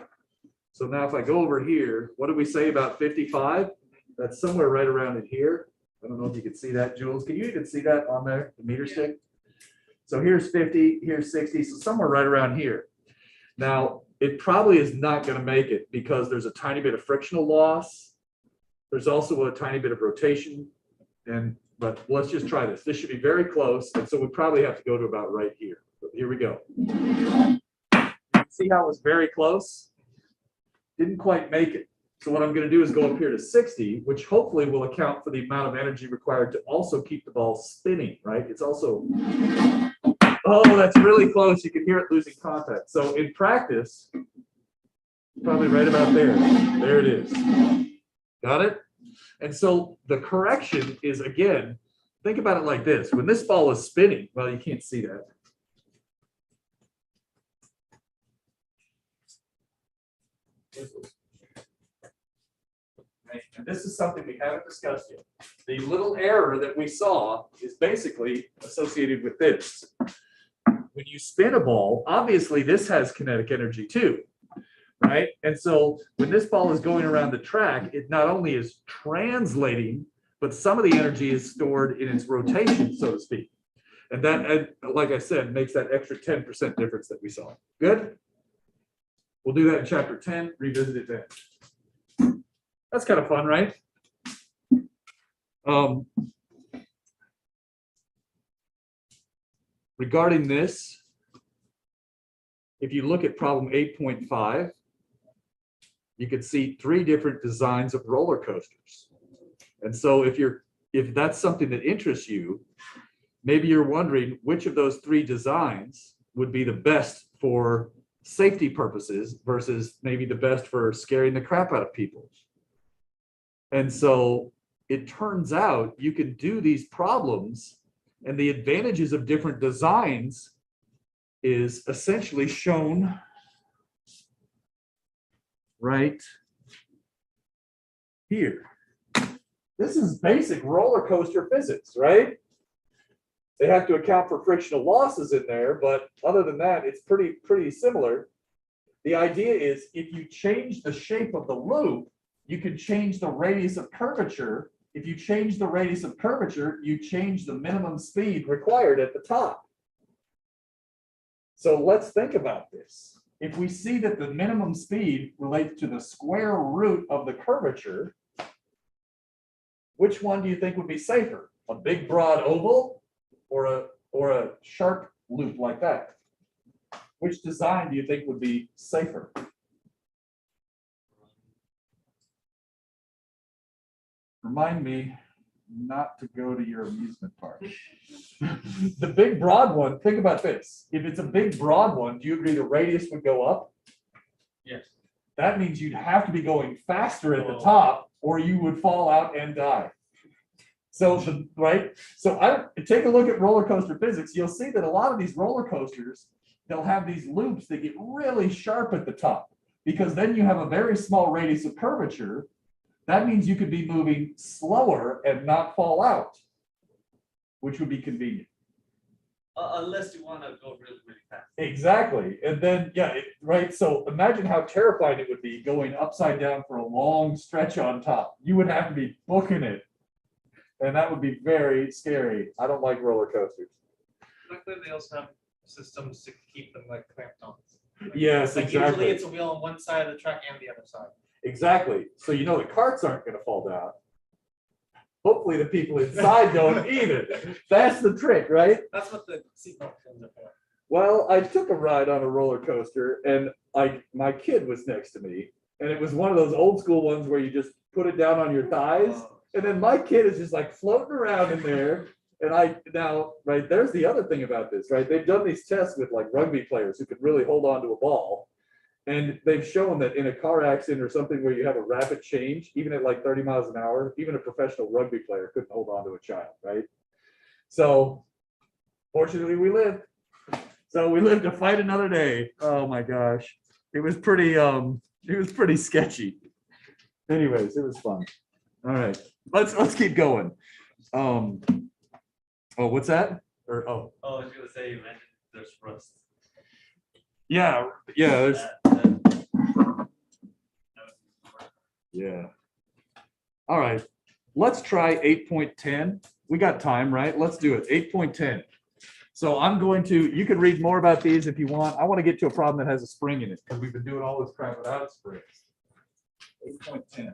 So now if I go over here, what did we say about 55? That's somewhere right around in here. I don't know if you can see that, Jules. Can you even see that on there, the meter stick? So here's 50, here's 60, so somewhere right around here. Now, it probably is not going to make it because there's a tiny bit of frictional loss. There's also a tiny bit of rotation. But let's just try this. This should be very close. And so we probably have to go to about right here. But here we go. See how it was very close? Didn't quite make it. So what I'm going to do is go up here to 60, which hopefully will account for the amount of energy required to also keep the ball spinning, right? It's also, oh, that's really close. You can hear it losing contact. So in practice, probably right about there. There it is. Got it? And so the correction is, again, think about it like this. When this ball is spinning, well, you can't see that. And this is something we haven't discussed yet. The little error that we saw is basically associated with this. When you spin a ball, obviously this has kinetic energy too, right? And so when this ball is going around the track, it not only is translating, but some of the energy is stored in its rotation, so to speak. And that, like I said, makes that extra 10% difference that we saw. Good? We'll do that in chapter 10, revisit it then. That's kind of fun, right? Regarding this, if you look at problem 8.5, you can see 3 different designs of roller coasters. And so if that's something that interests you, maybe you're wondering which of those 3 designs would be the best for safety purposes versus maybe the best for scaring the crap out of people. And so it turns out you can do these problems, and the advantages of different designs is essentially shown right here. This is basic roller coaster physics, right? They have to account for frictional losses in there, but other than that, it's pretty similar. The idea is if you change the shape of the loop, you can change the radius of curvature. If you change the radius of curvature, you change the minimum speed required at the top. So let's think about this. If we see that the minimum speed relates to the square root of the curvature, which one do you think would be safer? A big broad oval or a sharp loop like that? Which design do you think would be safer? Remind me not to go to your amusement park. The big broad one, think about this. If it's a big broad one, do you agree the radius would go up? Yes. That means you'd have to be going faster at the top or you would fall out and die. So, right? So take a look at roller coaster physics. You'll see that a lot of these roller coasters, they'll have these loops that get really sharp at the top because then you have a very small radius of curvature. That means you could be moving slower and not fall out, which would be convenient. Unless you want to go really, really fast. Exactly. And then, yeah, right. So imagine how terrifying it would be going upside down for a long stretch on top. You would have to be booking it. And that would be very scary. I don't like roller coasters. Luckily, they also have systems to keep them like clamped on. Yes, Like exactly. usually it's a wheel on one side of the track and the other side. Exactly. So you know the carts aren't going to fall down. Hopefully the people inside don't either. That's the trick, right? That's what the seatbelt fins are for. Well, I took a ride on a roller coaster and my kid was next to me. And it was one of those old school ones where you just put it down on your thighs. And then my kid is just like floating around in there. And right, there's the other thing about this, right? They've done these tests with like rugby players who could really hold on to a ball. And they've shown that in a car accident or something where you have a rapid change, even at like 30 miles an hour, even a professional rugby player couldn't hold on to a child, right? So fortunately we lived. So we lived to fight another day. Oh my gosh. It was pretty sketchy. Anyways, it was fun. All right, let's keep going. Oh, what's that? Oh, I was gonna say you mentioned there's rust. Yeah, there's yeah. All right, let's try 8.10. We got time, right? Let's do it. 8.10. So I'm going to, you can read more about these if you want. I want to get to a problem that has a spring in it because we've been doing all this crap without springs. 8.10.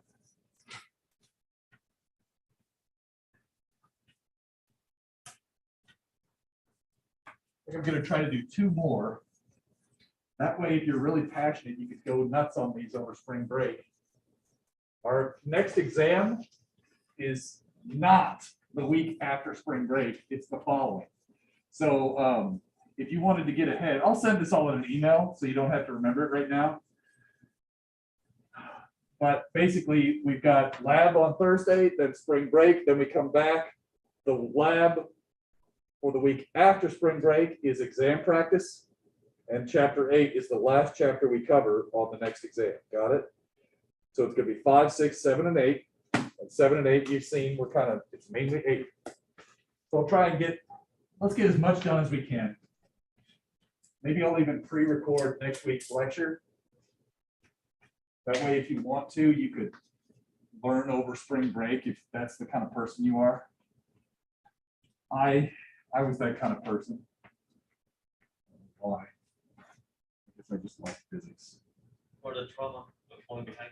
I'm going to try to do two more. That way, if you're really passionate, you could go nuts on these over spring break. Our next exam is not the week after spring break, it's the following. So if you wanted to get ahead, I'll send this all in an email so you don't have to remember it right now. But basically, we've got lab on Thursday, then spring break, then we come back. The lab for the week after spring break is exam practice. And chapter 8 is the last chapter we cover on the next exam. Got it? So it's going to be 5, 6, 7, and 8. And 7 and 8 you've seen, it's mainly 8. So I'll try and let's get as much done as we can. Maybe I'll even pre-record next week's lecture. That way, if you want to, you could learn over spring break if that's the kind of person you are. I was that kind of person. Why? I guess I just like physics. Or the trauma falling behind.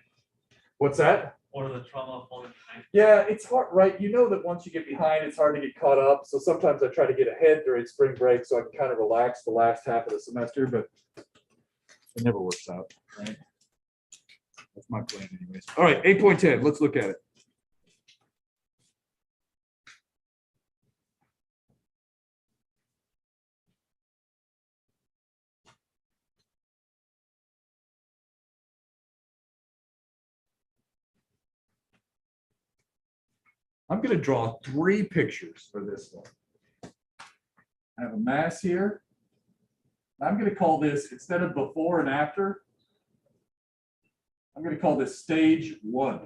What's that? Or the trauma falling behind. Yeah, it's hard, right? You know that once you get behind, it's hard to get caught up. So sometimes I try to get ahead during spring break so I can kind of relax the last half of the semester, but it never works out, right? That's my plan anyways. All right, 8.10, let's look at it. I'm going to draw 3 pictures for this one. I have a mass here. I'm going to call this, instead of before and after, I'm going to call this stage 1.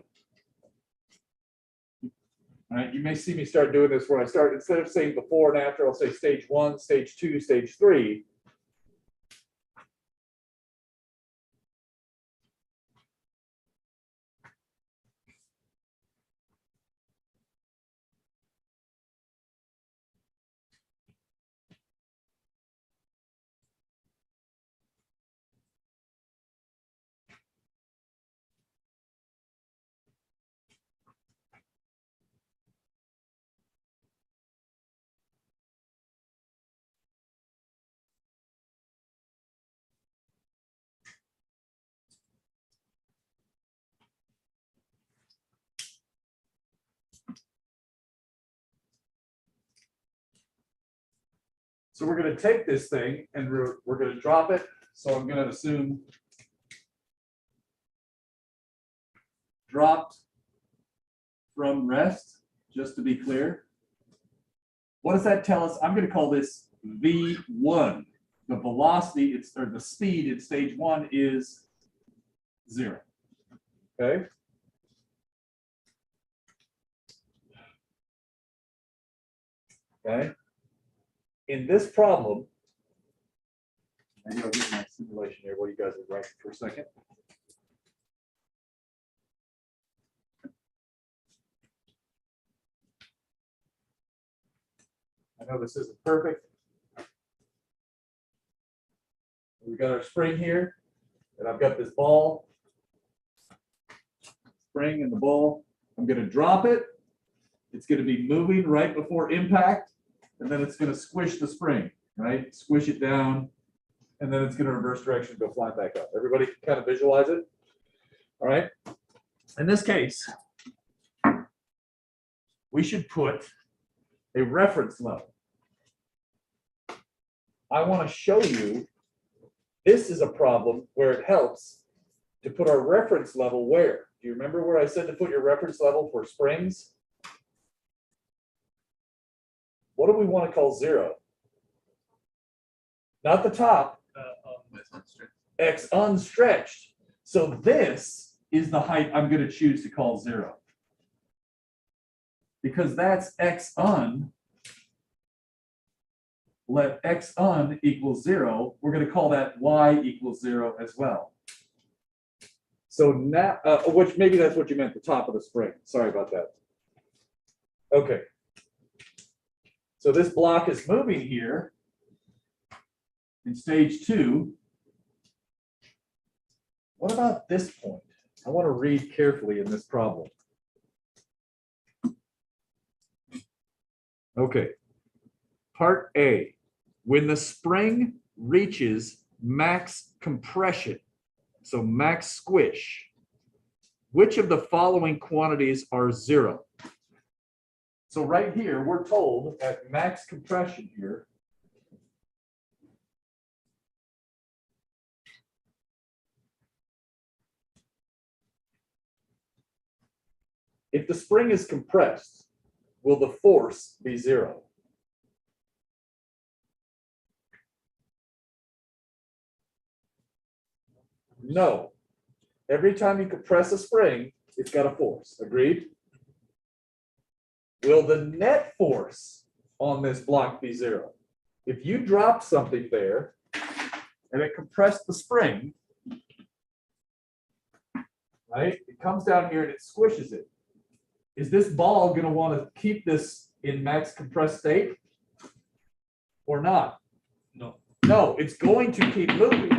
All right, you may see me start doing this where I start, instead of saying before and after, I'll say stage 1, stage 2, stage 3. So we're going to take this thing and we're going to drop it. So I'm going to assume dropped from rest, just to be clear. What does that tell us? I'm going to call this V1. The velocity, or the speed in stage 1 is 0. Okay. Okay. In this problem, maybe I'll get my simulation here while you guys are writing for a second. I know this isn't perfect. We've got our spring here, and I've got this ball. Spring and the ball. I'm going to drop it. It's going to be moving right before impact, and then it's going to squish the spring, right? Squish it down, and then it's going to reverse direction, go flying back up. Everybody can kind of visualize it. All right. In this case, we should put a reference level. I want to show you this is a problem where it helps to put our reference level where? Do you remember where I said to put your reference level for springs? What do we want to call 0? Not the top. X unstretched. So this is the height I'm going to choose to call 0. Because that's X un. Let X un equals 0. We're going to call that Y equals 0 as well. So now, which maybe that's what you meant, the top of the spring. Sorry about that. Okay. So this block is moving here in stage 2. What about this point? I want to read carefully in this problem. Okay. Part A. When the spring reaches max compression, so max squish, which of the following quantities are 0? So right here, we're told at max compression here, if the spring is compressed, will the force be 0? No. Every time you compress a spring, it's got a force. Agreed? Will the net force on this block be 0? If you dropped something there and it compressed the spring, right? It comes down here and it squishes it. Is this ball going to want to keep this in max compressed state or not? No. No, it's going to keep moving.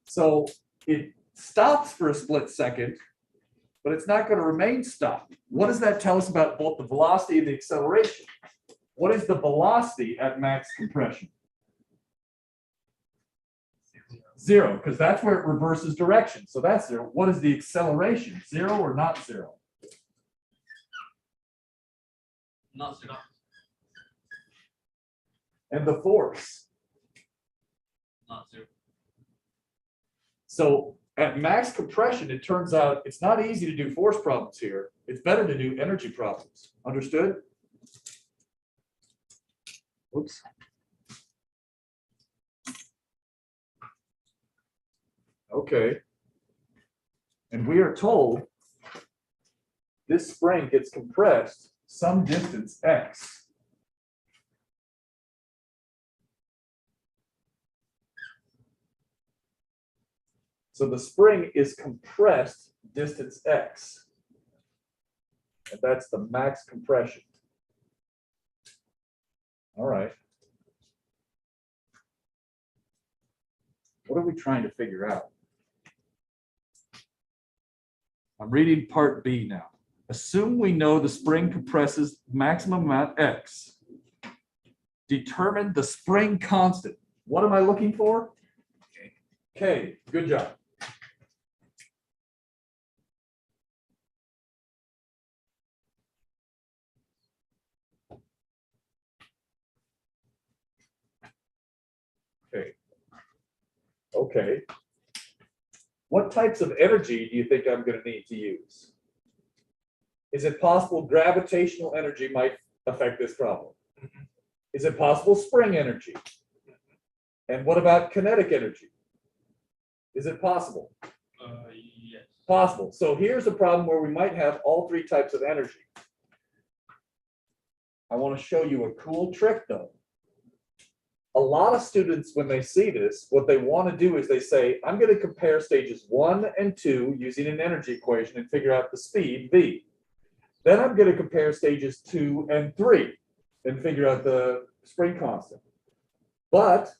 So it stops for a split second, but it's not going to remain stopped. What does that tell us about both the velocity and the acceleration? What is the velocity at max compression? 0, because that's where it reverses direction. So that's 0. What is the acceleration? 0 or not 0? Not 0. And the force? Not 0. So At max compression, it turns out it's not easy to do force problems here. It's better to do energy problems. Understood? Oops. Okay. And we are told this spring gets compressed some distance x. So the spring is compressed distance x. And that's the max compression. All right. What are we trying to figure out? I'm reading part B now. Assume we know the spring compresses maximum amount x. Determine the spring constant. What am I looking for? K. Good job. Okay. Okay. What types of energy do you think I'm going to need to use? Is it possible gravitational energy might affect this problem? Is it possible spring energy? And what about kinetic energy? Is it possible? Yes. Possible. So here's a problem where we might have all three types of energy. I want to show you a cool trick though. A lot of students, when they see this, what they want to do is they say, I'm going to compare stages 1 and 2 using an energy equation and figure out the speed, V. Then I'm going to compare stages 2 and 3 and figure out the spring constant. But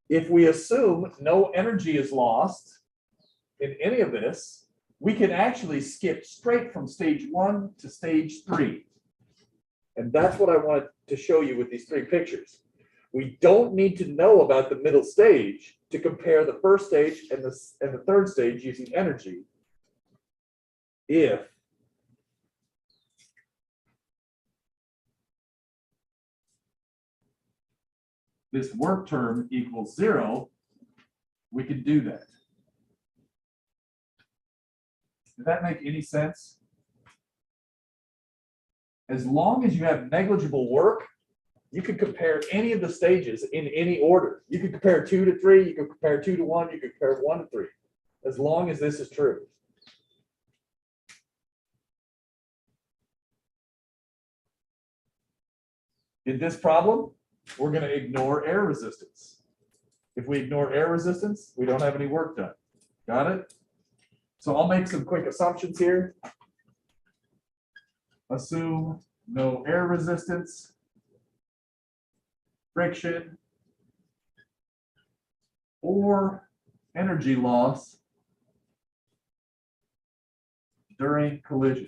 if we assume no energy is lost in any of this, we can actually skip straight from stage 1 to stage 3. And that's what I wanted to show you with these three pictures. We don't need to know about the middle stage to compare the first stage and the third stage using energy if this work term equals 0, we can do that. Does that make any sense? As long as you have negligible work, you could compare any of the stages in any order. You could compare 2 to 3, you could compare 2 to 1, you could compare 1 to 3, as long as this is true. In this problem, we're going to ignore air resistance. If we ignore air resistance, we don't have any work done. Got it? So I'll make some quick assumptions here. Assume no air resistance, friction, or energy loss during collision.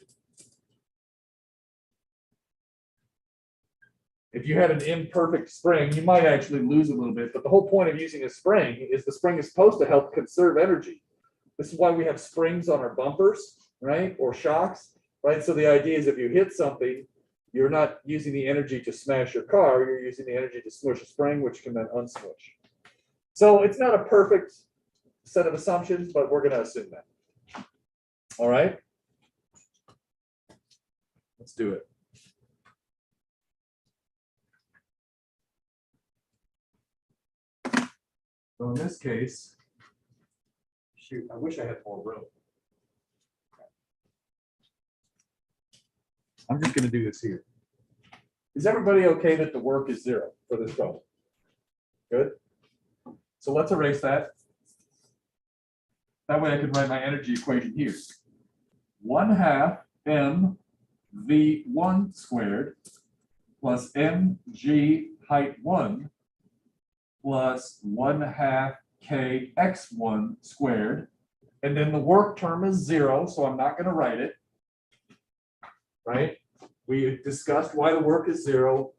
If you had an imperfect spring, you might actually lose a little bit, but the whole point of using a spring is the spring is supposed to help conserve energy. This is why we have springs on our bumpers, right? Or shocks, right? So the idea is if you hit something, you're not using the energy to smash your car, you're using the energy to smush a spring, which can then unsmush. So it's not a perfect set of assumptions, but we're going to assume that. All right? Let's do it. So in this case, shoot, I wish I had more room. I'm just going to do this here. Is everybody okay that the work is 0 for this problem? Good. So let's erase that. That way I can write my energy equation here. 1/2 mv1 squared plus mg height 1 plus 1/2 kx1 squared. And then the work term is 0, so I'm not going to write it. Right? We discussed why the work is 0.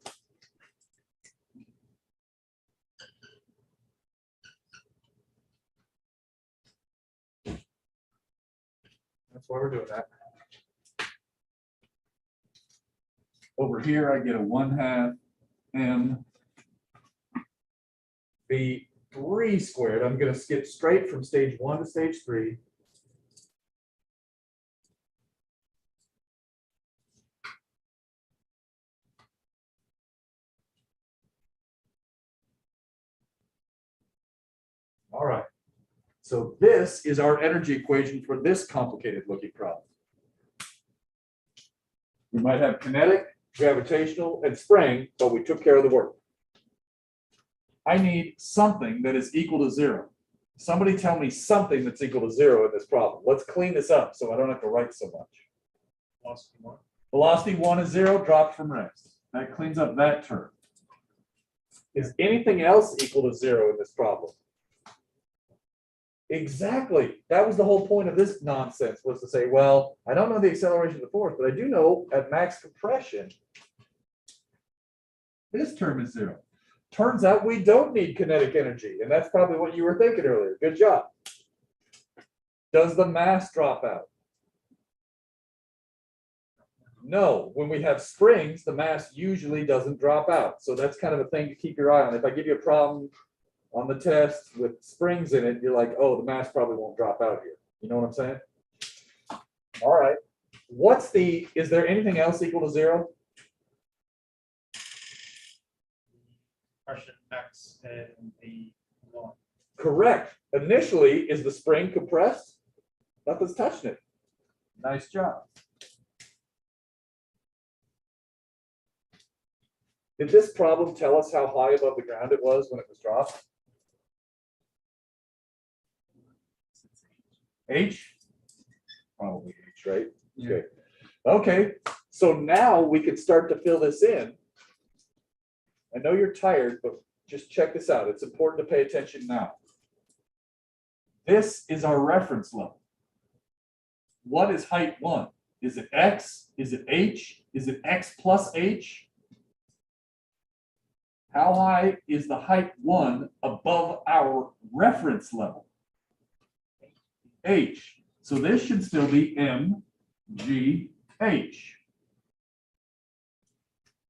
That's why we're doing that. Over here, I get a 1/2 m v 3 squared. I'm going to skip straight from stage 1 to stage 3. All right. So this is our energy equation for this complicated looking problem. We might have kinetic, gravitational, and spring, but we took care of the work. I need something that is equal to 0. Somebody tell me something that's equal to 0 in this problem. Let's clean this up so I don't have to write so much. Velocity 1. Velocity 1 is 0, dropped from rest. That cleans up that term. Is anything else equal to 0 in this problem? Exactly. That was the whole point of this nonsense, was to say, well, I don't know the acceleration of the force, but I do know at max compression, this term is 0. Turns out we don't need kinetic energy, and that's probably what you were thinking earlier. Good job. Does the mass drop out? No. When we have springs, the mass usually doesn't drop out. So that's kind of a thing to keep your eye on. If I give you a problem on the test with springs in it, you're like, oh, the mass probably won't drop out here. You know what I'm saying? All right. Is there anything else equal to 0? Compression X and the 1. Correct. Initially, is the spring compressed? Nothing's touching it. Nice job. Did this problem tell us how high above the ground it was when it was dropped? H? Probably H, right? Yeah. Okay. Okay, so now we can start to fill this in. I know you're tired, but just check this out. It's important to pay attention now. This is our reference level. What is height 1? Is it X? Is it H? Is it X plus H? How high is the height 1 above our reference level? H. So this should still be M, G, H.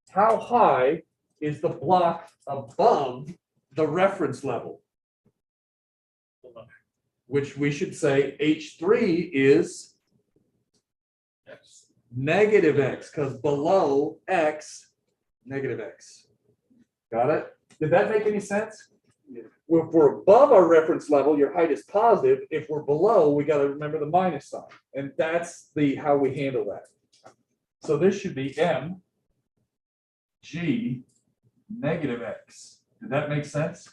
How high is the block above the reference level? Which we should say H3 is X. negative X, because below X, negative X. Got it? Did that make any sense? If we're above our reference level, your height is positive. If we're below, we got to remember the minus sign. And that's how we handle that. So this should be M, G, negative X. Did that make sense?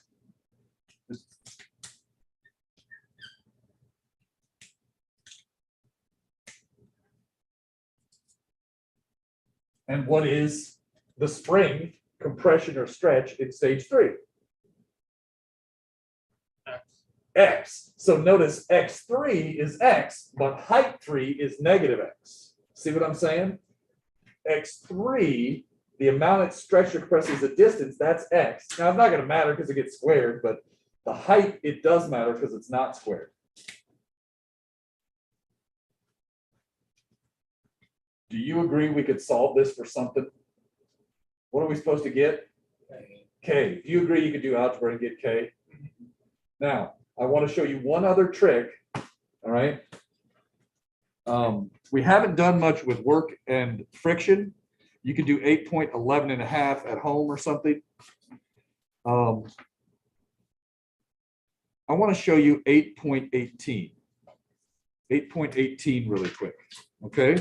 And what is the spring, compression, or stretch in stage 3? X. X. So notice X3 is X, but height 3 is negative X. See what I'm saying? X3, the amount it stretches or compresses the distance, that's X. Now, it's not going to matter because it gets squared, but the height, it does matter because it's not squared. Do you agree we could solve this for something? What are we supposed to get? K. Do you agree you could do algebra and get K? Now, I want to show you one other trick. All right. We haven't done much with work and friction. You could do 8.11 and a half at home or something. I want to show you 8.18. 8.18 really quick. Okay.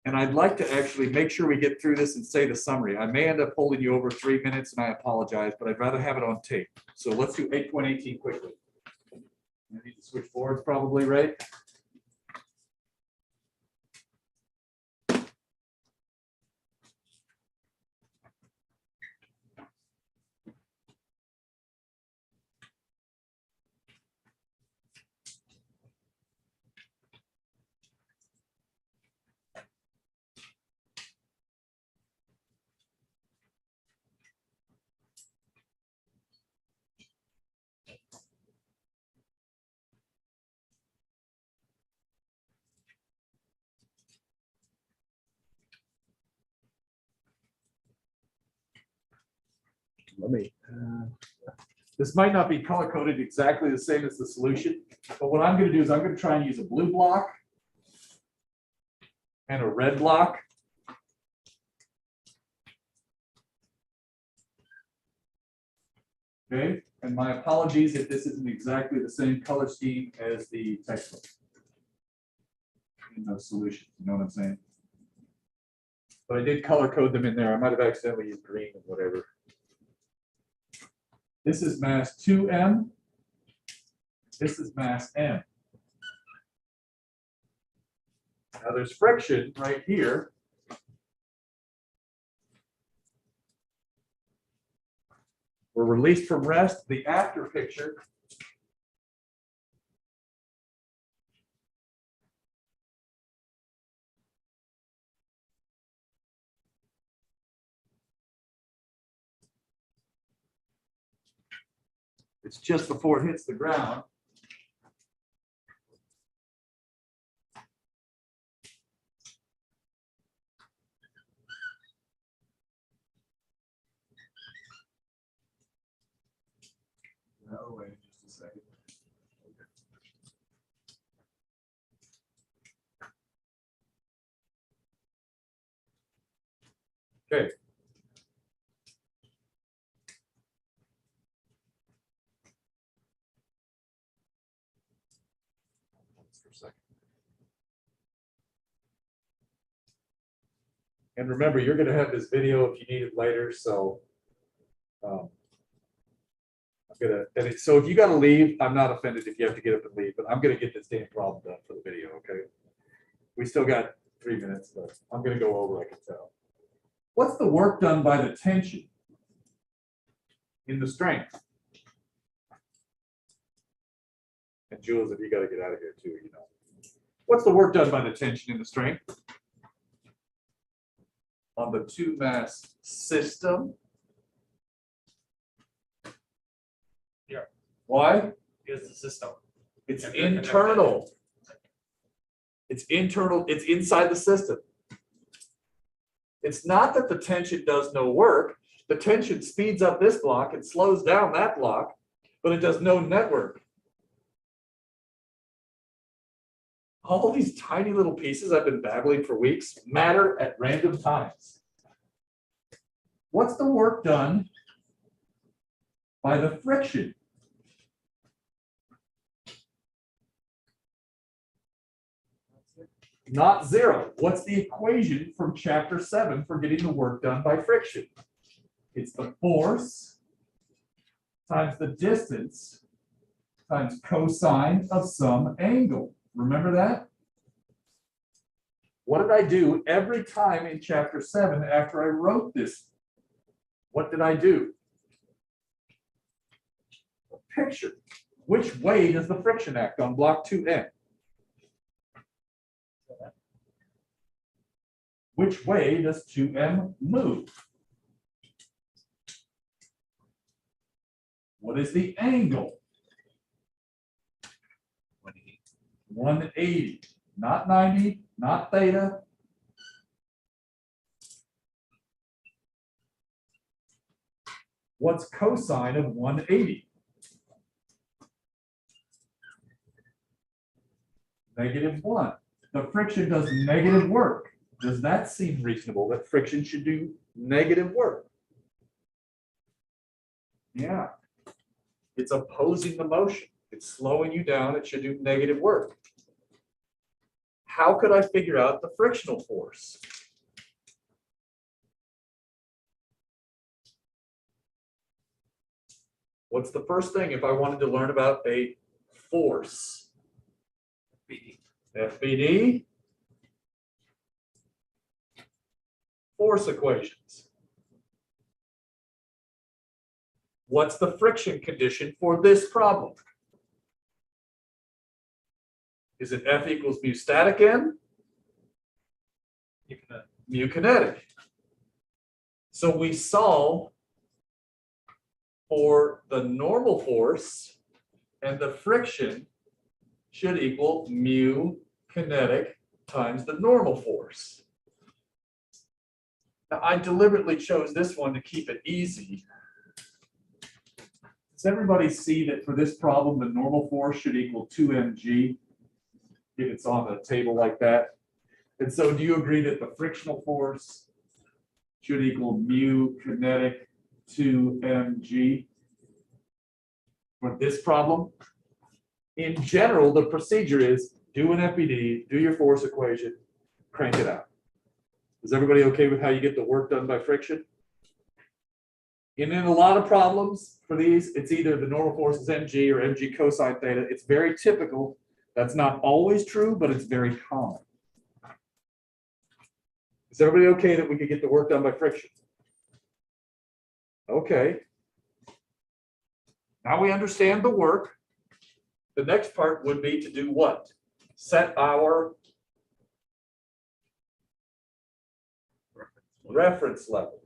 And I'd like to actually make sure we get through this and say the summary. I may end up holding you over 3 minutes, and I apologize, but I'd rather have it on tape. So let's do 8.18 quickly. I need to switch boards probably, right? let me, this might not be color coded exactly the same as the solution, but what I'm going to do is I'm going to try and use a blue block and a red block. Okay, and my apologies if this isn't exactly the same color scheme as the textbook in those solutions, you know what I'm saying? But I did color code them in there. I might have accidentally used green or whatever. This is mass 2m. This is mass m. Now there's friction right here. We're released from rest. The after picture it's just before it hits the ground. Oh, wait just a second. Okay. For a second. And remember, you're going to have this video if you need it later. So I'm gonna edit. So if you got to leave, I'm not offended if you have to get up and leave, but I'm going to get this damn problem done for the video. Okay. We still got 3 minutes, but I'm going to go over. I can tell. What's the work done by the tension in the strength? And Jules, if you got to get out of here too, you know. What's the work done by the tension in the strength? On the two mass system. Yeah. Why? Here's the system. It's And then- internal. It's internal, it's inside the system. It's not that the tension does no work. The tension speeds up this block and slows down that block, but it does no network. All these tiny little pieces I've been babbling for weeks matter at random times. What's the work done by the friction? Not zero. What's the equation from chapter 7 for getting the work done by friction? It's the force times the distance times cosine of some angle. Remember that? What did I do every time in chapter 7 after I wrote this? What did I do? A picture. Which way does the friction act on block 2N? Which way does 2M move? What is the angle? 180, not 90, not theta. What's cosine of 180? -1. The friction does negative work. Does that seem reasonable that friction should do negative work? Yeah. It's opposing the motion. It's slowing you down. It should do negative work. How could I figure out the frictional force? What's the first thing if I wanted to learn about a force? FBD. Force equations. What's the friction condition for this problem? Is it F equals mu static N? Mu kinetic. So we solve for the normal force, and the friction should equal mu kinetic times the normal force. Now, I deliberately chose this one to keep it easy Does everybody see that for this problem, the normal force should equal 2 mg if it's on a table like that? And so do you agree that the frictional force should equal mu kinetic 2 mg for this problem? In general, the procedure is do an FBD, do your force equation, crank it out. Is everybody okay with how you get the work done by friction? And in a lot of problems for these, it's either the normal force is mg or mg cosine theta. It's very typical. That's not always true, but it's very common. Is everybody okay that we could get the work done by friction? Okay. Now we understand the work. The next part would be to do what? Set our reference levels.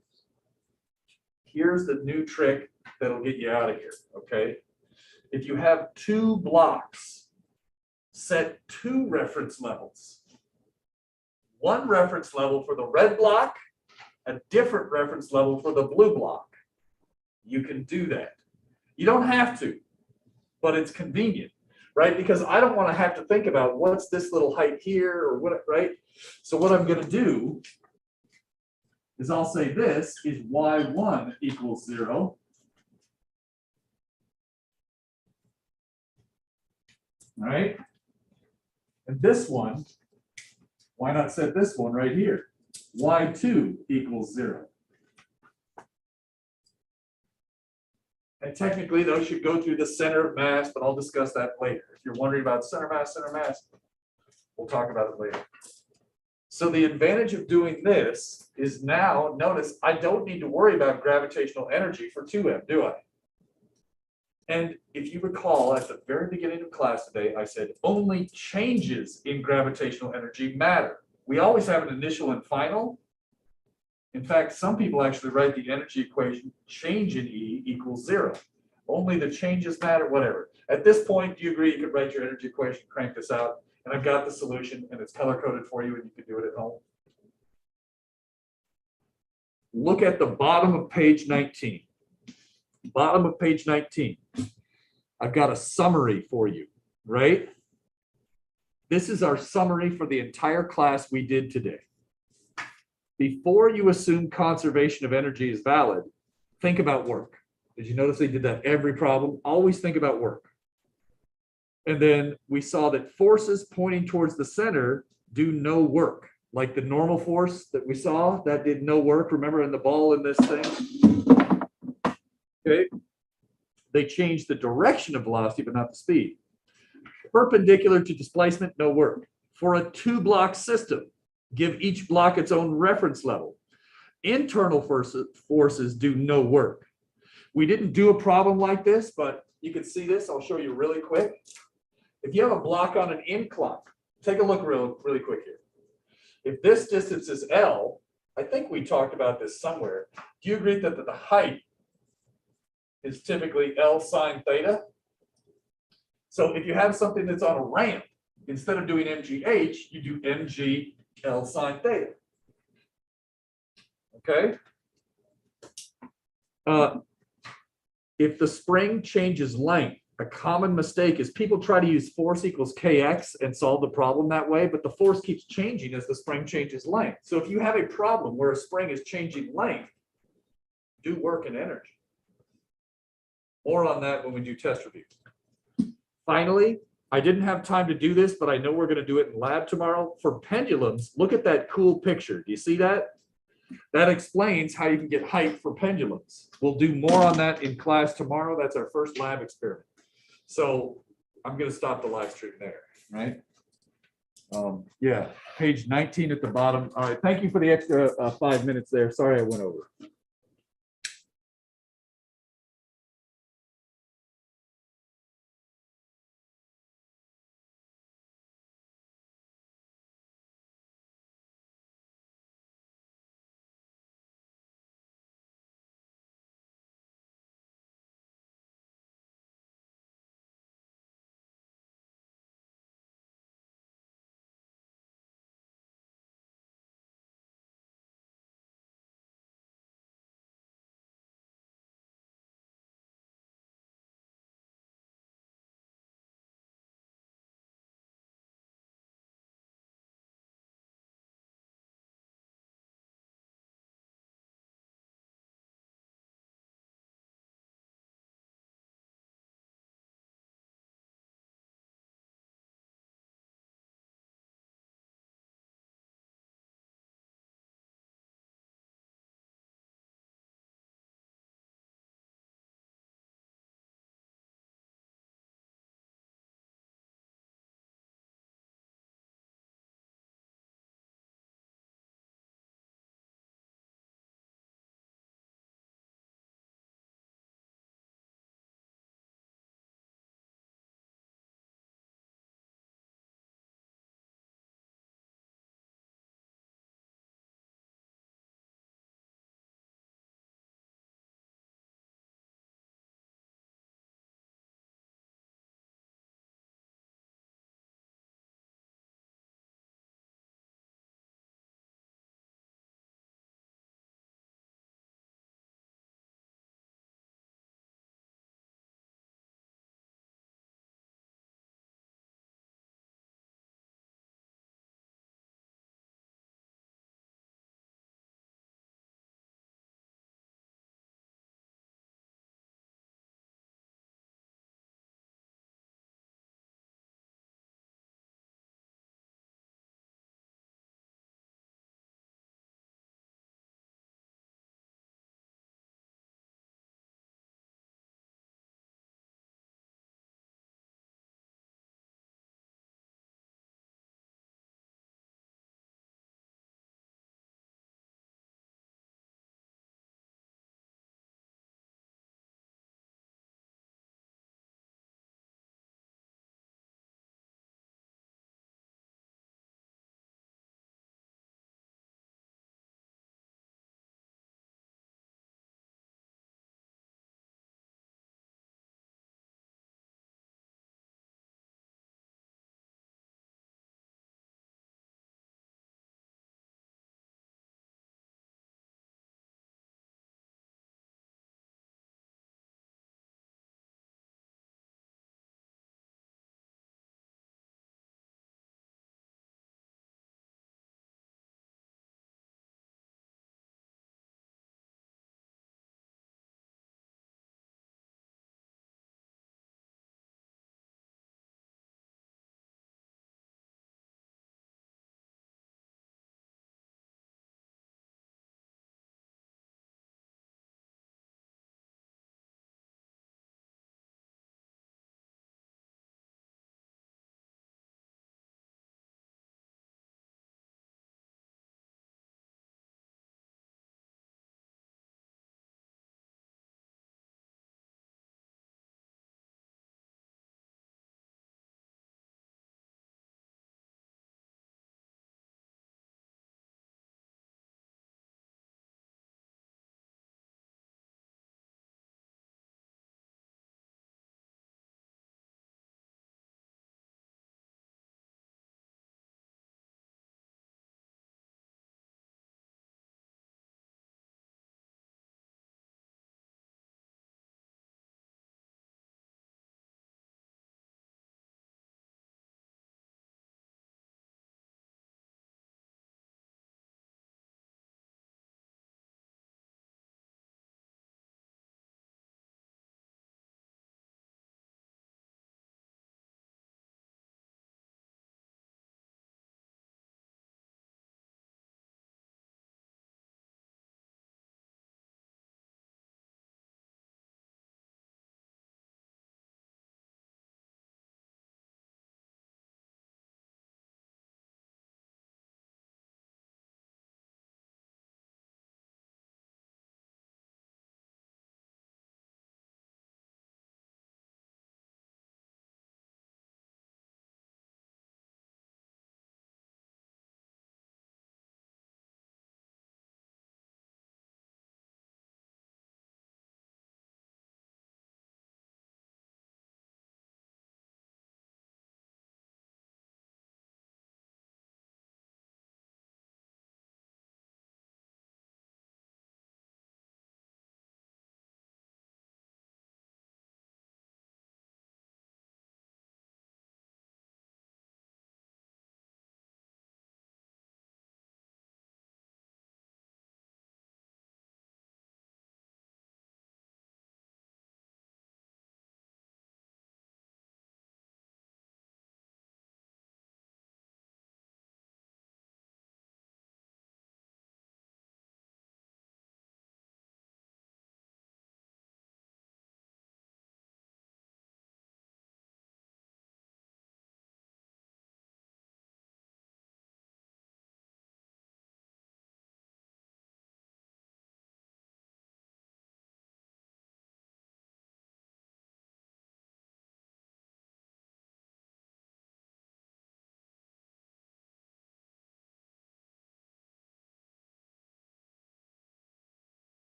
Here's the new trick that'll get you out of here, okay? If you have two blocks, set two reference levels. One reference level for the red block, a different reference level for the blue block. You can do that. You don't have to, but it's convenient, right? Because I don't want to have to think about what's this little height here or what, right? So what I'm going to do is I'll say this is y1 equals 0. Right? And this one, why not set this one right here? Y2 equals 0. And technically, those should go through the center of mass, but I'll discuss that later. If you're wondering about center mass, we'll talk about it later. So the advantage of doing this is now, notice, I don't need to worry about gravitational energy for 2m, do I? And if you recall, at the very beginning of class today, I said only changes in gravitational energy matter. We always have an initial and final. In fact, some people actually write the energy equation, change in E equals 0. Only the changes matter, whatever. At this point, do you agree you could write your energy equation, crank this out? And I've got the solution, and it's color-coded for you, and you can do it at home. Look at the bottom of page 19. Bottom of page 19. I've got a summary for you, right? This is our summary for the entire class we did today. Before you assume conservation of energy is valid, think about work. Did you notice they did that every problem? Always think about work. And then we saw that forces pointing towards the center do no work. Like the normal force that we saw, that did no work. Remember in the ball in this thing? Okay. They changed the direction of velocity, but not the speed. Perpendicular to displacement, no work. For a two-block system, give each block its own reference level. Internal forces do no work. We didn't do a problem like this, but you can see this. I'll show you really quick. If you have a block on an incline, take a look really quick here. If this distance is L, I think we talked about this somewhere. Do you agree that the height is typically L sine theta? So if you have something that's on a ramp, instead of doing MGH, you do MG L sine theta. Okay? If the spring changes length, a common mistake is people try to use force equals kx and solve the problem that way, but the force keeps changing as the spring changes length. So if you have a problem where a spring is changing length, do work and energy. More on that when we do test review. Finally, I didn't have time to do this, but I know we're going to do it in lab tomorrow. For pendulums, look at that cool picture. Do you see that? That explains how you can get height for pendulums. We'll do more on that in class tomorrow. That's our first lab experiment. So I'm going to stop the live stream there, right? Yeah, page 19 at the bottom. All right, thank you for the extra 5 minutes there. Sorry I went over.